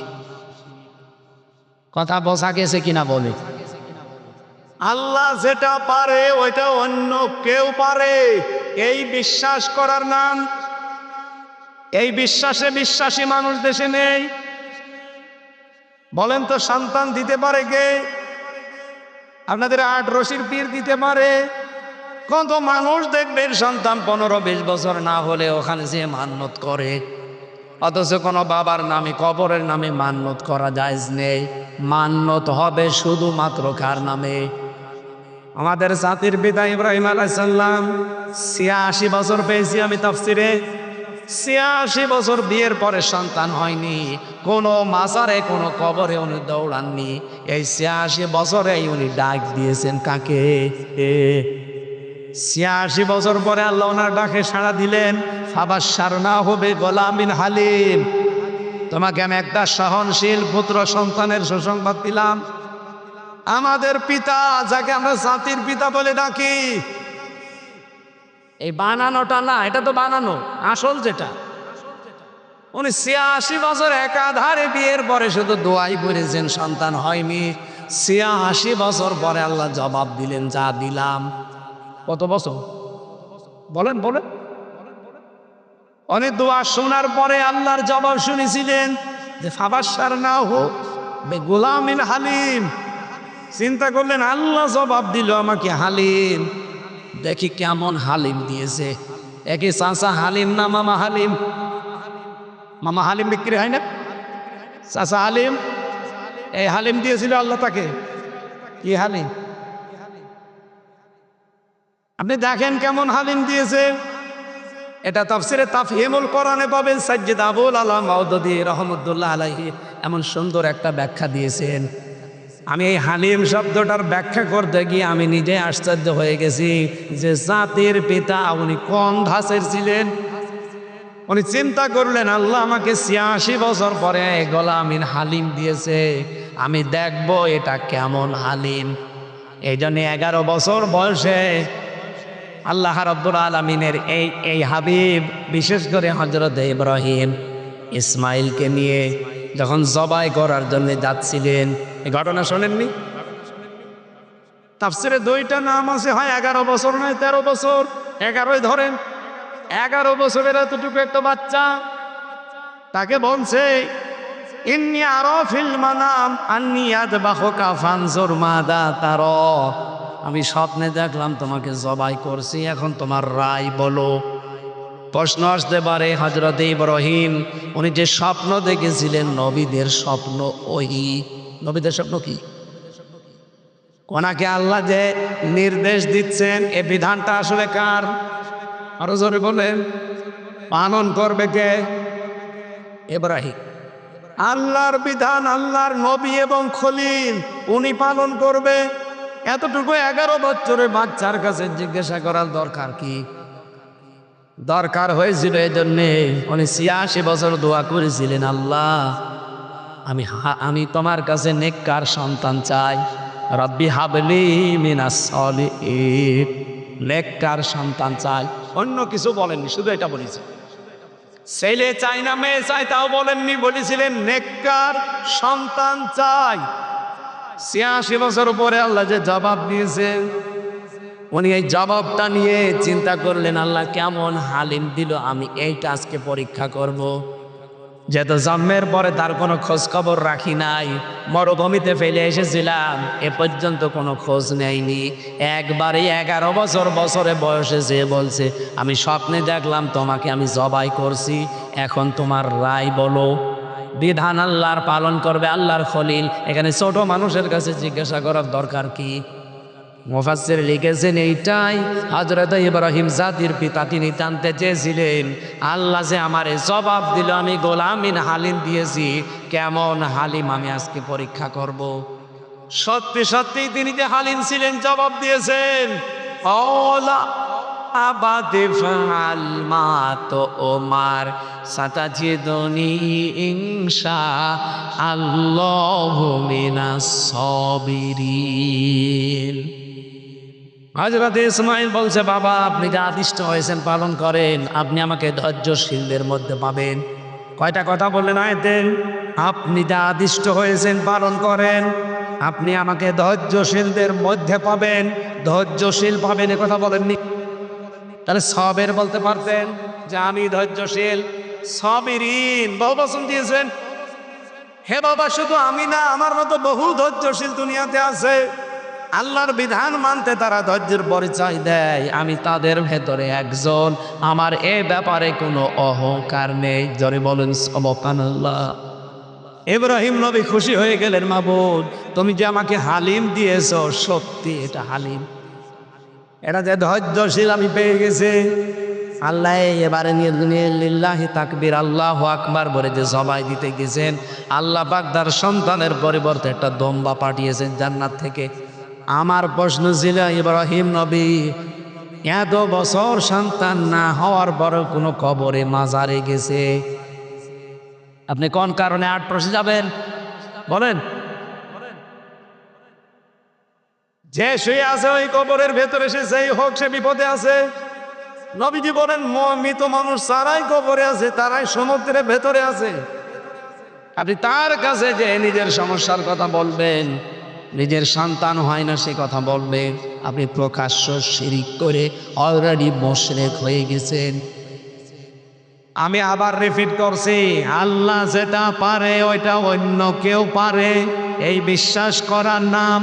কথা বোঝা গেছে কিনা বলে? আল্লাহ যেটা পারে ওইটা অন্য কেউ পারে, এই বিশ্বাস করার নাম। এই বিশ্বাসে বিশ্বাসী মানুষ দেশে নেই। বলেন তো, সন্তান দিতে পারে কে? আপনাদের 8 রশির পীর দিতে পারে। কত মানুষ দেখবেন সন্তান 15-20 বছর না হলে ওখানে যে মান্যত করে, অথচ কোনো বাবার নামে কবরের নামে মান্যত করা জায়েজ নেই। মান্যত হবে শুধুমাত্র কার নামে? আমাদের জাতির পিতা ইব্রাহিম আলাইহিস সালাম 86 বছর পেয়েছি আমি তাফসিরে। 86 বছর বিয়ের পরে সন্তান হয়নি, কোনো মাজারে কোনো কবরে উনি দৌড়াননি। এই 86 বছরে উনি ডাক দিয়েছেন কাকে? 86 বছর পরে আল্লাহ ওনার ডাকে সাড়া দিলেন। ফাবাশশারনাহু বিগুলামিন হালিম, তোমাকে আমি একটা সহনশীল পুত্র সন্তানের সুসংবাদ দিলাম। আমাদের পিতা, যাকে আমরা জাতির পিতা বলে ডাকি, এই বানানোটা না, এটা তো বানানো, আসল যেটা, উনি 86 বছর একাধারে বিয়ের পরে শুধু দোয়াই করেছেন, সন্তান হয়নি। 86 বছর পরে আল্লাহ জবাব দিলেন, যা দিলাম। কত বছর বলেন বলেন? অনেক দোয়া শোনার পরে আল্লাহর জবাব শুনেছিলেন যে ফাবাশশারনাহু বিগুলামিন হালিম। চিন্তা করলেন, আল্লাহ জবাব দিল আমাকে হালিম, দেখি কেমন হালিম দিয়েছে। একই চাচা হালিম না মামা হালিম? মামা হালিম বিক্রি হয় না, চাচা হালিম। এই হালিম দিয়েছিল আল্লাহ তাকে। কি হালিম? আপনি দেখেন কেমন হালিম দিয়েছে। এটা তাফসিরে তাফহিমুল কোরআনে পাবেন। সাজ্জিদ আবুল আলাম মাউদুদী রহমতুল্লাহ আলাইহি এমন সুন্দর একটা ব্যাখ্যা দিয়েছেন। আমি এই হালিম শব্দটার ব্যাখ্যা করতে গিয়ে আমি নিজে আশ্চর্য হয়ে গেছি যে জাতির পিতা উনি কোন ধাঁচের ছিলেন। উনি চিন্তা করলেন, আল্লাহ আমাকে 86 বছর পরে গোলামিন হালিম দিয়েছে, আমি দেখব এটা কেমন হালিম। এই জন্য 11 বছর বয়সে আল্লাহ রাব্বুল আলামিনের এই হাবিব, বিশেষ করে হযরত ইব্রাহিম ইসমাইলকে নিয়ে যখন জবাই করার জন্য যাচ্ছিলেন, এই ঘটনা শোনেননি? তাফসিরে 2টা নাম আছে, হয় 11 বছর নয় 13 বছর, 11ই ধরেন। 11 বছরের এতটুকু একটা বাচ্চা, তাকে বলছে ইন্নী আরা ফিল মানাম আন্নী আযবাহুকা ফানজুর মাযা তারা, আমি স্বপ্নে দেখলাম তোমাকে জবাই করছি, এখন তোমার রায় বলো। প্রশ্ন আসতে পারে, হযরত ইব্রাহিম উনি যে স্বপ্ন দেখেছিলেন, নবীদের স্বপ্ন ওহি। নবীদের স্বপ্ন কি? ওনাকে আল্লাহ যে নির্দেশ দিচ্ছেন, এই বিধানটা আসলে কার? আরো জোরে বলেন, পালন করবে কে? ইব্রাহিম। আল্লাহর বিধান, আল্লাহর নবী এবং খলিল, উনি পালন করবে। এতটুকু 11 বছরের বাচ্চার কাছে জিজ্ঞাসা করার দরকার কি? দরকার হয়েছিল এই জন্যে উনি 86 বছর দোয়া করেছিলেন, আল্লাহ আমি তোমার কাছে নেককার সন্তান চাই, রব্বি হাবলি মিনাস সলিহিন, নেককার সন্তান চাই। অন্য কিছু বলেননি, শুধু এটা বলেছে। ছেলে চাই না মেয়ে চাই তাও বলেননি, বলেছিলেন নেককার সন্তান চাই। ৮৬ বছর পরে আল্লাহ যে জবাব দিয়েছেন, উনি এই জবাবটা নিয়ে চিন্তা করলেন আল্লাহ কেমন হালিম দিল, আমি এইটা আজকে পরীক্ষা করব। যেহেতু জন্মের পরে তার কোনো খোঁজ খবর রাখি নাই, মরুভূমিতে ফেলে এসেছিলাম, এ পর্যন্ত কোনো খোঁজ নেয়নি। একবারে 11 বছরে বয়সে যে বলছে আমি স্বপ্নে দেখলাম তোমাকে আমি জবাই করছি, এখন তোমার রায় বলো। বিধান আল্লাহর পালন করবে আল্লাহর খলিল, এখানে ছোট মানুষের কাছে জিজ্ঞাসা করার দরকার কি? মুফাসসির লিখেছেন এইটাই হযরত ইব্রাহিম জাতির পিতা, তিনি জানতে চেয়েছিলেন আল্লাহ যে আমারে জবাব দিল আমি গোলামিন হালিম দিয়েছি, কেমন হালিম আমি আজকে পরীক্ষা করব। সত্যি সত্যি তিনি যে হালিম ছিলেন জবাব দিয়েছেন, ওলা আবাদে ফাল মা তো ওমার সাতাজিদুনি ইনশা আল্লাহু মিনাস সাবিরিন। হযরত ইসমাইল বলছে বাবা আপনি যা আদিষ্ট হয়েছেন পালন করেন, আপনি আমাকে ধৈর্যশীলদের মধ্যে পাবেন। কয়টা কথা বললেন আয়াতে? আপনি যা আদিষ্ট হয়েছেন পালন করেন, আপনি আমাকে ধৈর্যশীলদের মধ্যে পাবেন। ধৈর্যশীল পাবেন এ কথা বলেননি, তাহলে সবের বলতে পারতেন যে আমি ধৈর্যশীল। সাবিরিন বহুবচন দিয়েছেন। হে বাবা শুধু আমি না, আমার মতো বহু ধৈর্যশীল দুনিয়াতে আছে, আল্লাহর বিধান মানতে তারা ধৈর্যের পরিচয় দেয়, আমি তাদের ভেতরে একজন। আমার এ ব্যাপারে কোনো অহংকার নেই। জোরে বলেন সুবহানাল্লাহ। ইব্রাহিম নবী খুশি হয়ে গেলেন, মাবুদ তুমি যে আমাকে হালিম দিয়েছো, সত্যি এটা হালিম, এটা যে ধৈর্যশীল আমি পেয়ে গেছি। আল্লাহ এবারে নিয়ে লিল্লাহি তাকবীর আল্লাহু আকবার বলে যে জবাই দিতে গেছেন, আল্লাহ পাক তার সন্তানের পরিবর্তে একটা দম্বা পাঠিয়েছেন জান্নাত থেকে। আমার প্রশ্ন ছিল ইব্রাহিম নবী এত বছর সন্তান না হওয়ার পরও কোনো কবরে মাজারে গেছে, আপনি কোন কারণে আটপ্রসে যাবেন বলেন? যে শুয়ে আছে ওই কবরের ভেতরে, সে যেই হোক সে বিপদে আছে। নবীজি বলেন মৃত মানুষ যারাই কবরে আছে তারাই সমুদ্রের ভেতরে আছে। আপনি তার কাছে যে নিজের সমস্যার কথা বলবেন, নিজের সন্তান হয় না সে কথা বলবেন, আপনি প্রকাশ্য শিরিক করে অলরেডি মুশরিক হয়ে গেছেন। আমি আবার রিপিট করছি, আল্লাহ যেটা পারে ওইটা অন্য কেউ পারে, এই বিশ্বাস করার নাম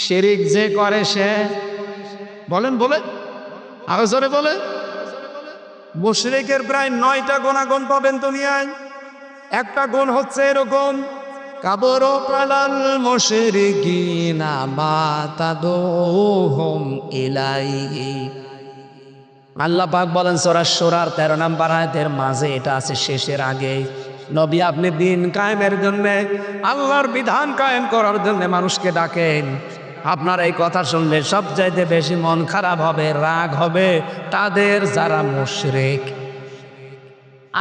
শিরিক। যে করে সে বলেন বলে আরো জোরে বলে, মুশরিকের প্রায় 9টা গুণাগুণ পাবেন দুনিয়ায়। একটা গুণ হচ্ছে এরকম, কাবর কালাল মুশরিকিনা মা তাদুহুম ইলাইহি। আল্লাহ পাক বলেন সূরা শূরার 13 নম্বর আয়াতের মাঝে, এটা আছে শেষের আগে। নবী আপনি দিন কায়েমের জন্য, আল্লাহর বিধান কায়েম করার জন্য মানুষকে ডাকেন। আপনার এই কথা শুনলে সবচাইতে বেশি মন খারাপ হবে, রাগ হবে তাদের যারা মুশরিক।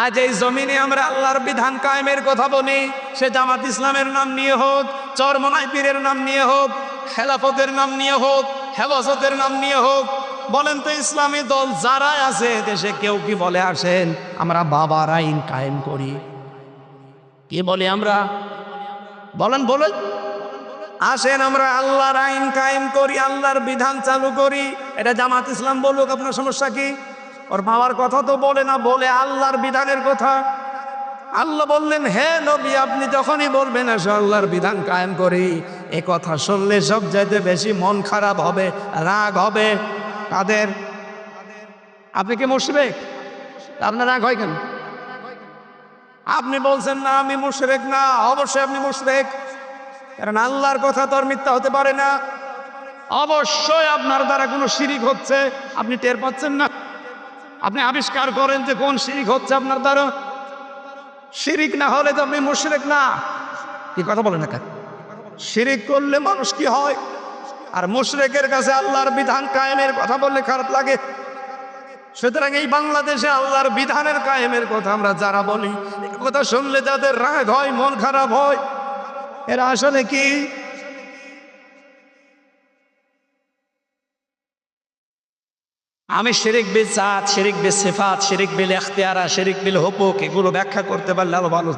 আজ এই জমিনে আমরা আল্লাহর বিধান কায়েমের কথা বলি, সে জামাত ইসলামের নাম নিয়ে হোক, চরমনাই পীরের নাম নিয়ে হোক, খেলাফতের নাম নিয়ে হোক, হেফাজতের নাম নিয়ে হোক। বলেন তো ইসলামী দল যারা আছে দেশে কেউ কি বলে আসেন আমরা বাবার আইন কায়েম করি? কি বলি আমরা? বলেন বলেন, আসেন আমরা আল্লাহর আইন কায়েম করি, আল্লাহর বিধান চালু করি। এটা জামাত ইসলাম বলুক, আপনার সমস্যা কি? ওর বাবার কথা তো বলে না, বলে আল্লাহর বিধানের কথা। আল্লাহ বললেন হে নবী আপনি যখনই বলবেন আসো আল্লাহর বিধান কায়েম করি, এ কথা শুনলে সব চাইতে বেশি মন খারাপ হবে, রাগ হবে কাদের? আপনি কি মুশরিক? আপনার রাগ হয় কেন? আপনি বলছেন না আমি মুশরিক না, অবশ্যই আপনি মুশরিক, কারণ আল্লাহর কথা তো আর মিথ্যা হতে পারে না। অবশ্যই আপনার দ্বারা কোনো শিরিক হচ্ছে, আপনি টের পাচ্ছেন না। আপনি আবিষ্কার করেন যে কোন শিরিক হচ্ছে আপনার দ্বারা। শিরিক না হলে তো আপনি মুশরিক না। কি কথা বলেন না? শিরিক করলে মানুষ কি হয়? আর মুশরিকের কাছে আল্লাহর বিধান কায়েমের কথা বললে খারাপ লাগে। সুতরাং এই বাংলাদেশে আল্লাহর বিধানের কায়েমের কথা আমরা যারা বলি, এই কথা শুনলে যাদের রাগ হয়, মন খারাপ হয়, এরা আসলে কি? আমি শিরিক বিল জাত, শিরিক বিল সিফাত, শিরিক বিল ইখতিয়ারা, শিরিক বিল হুকুক এগুলো ব্যাখ্যা করতে পারলে আরো ভালো।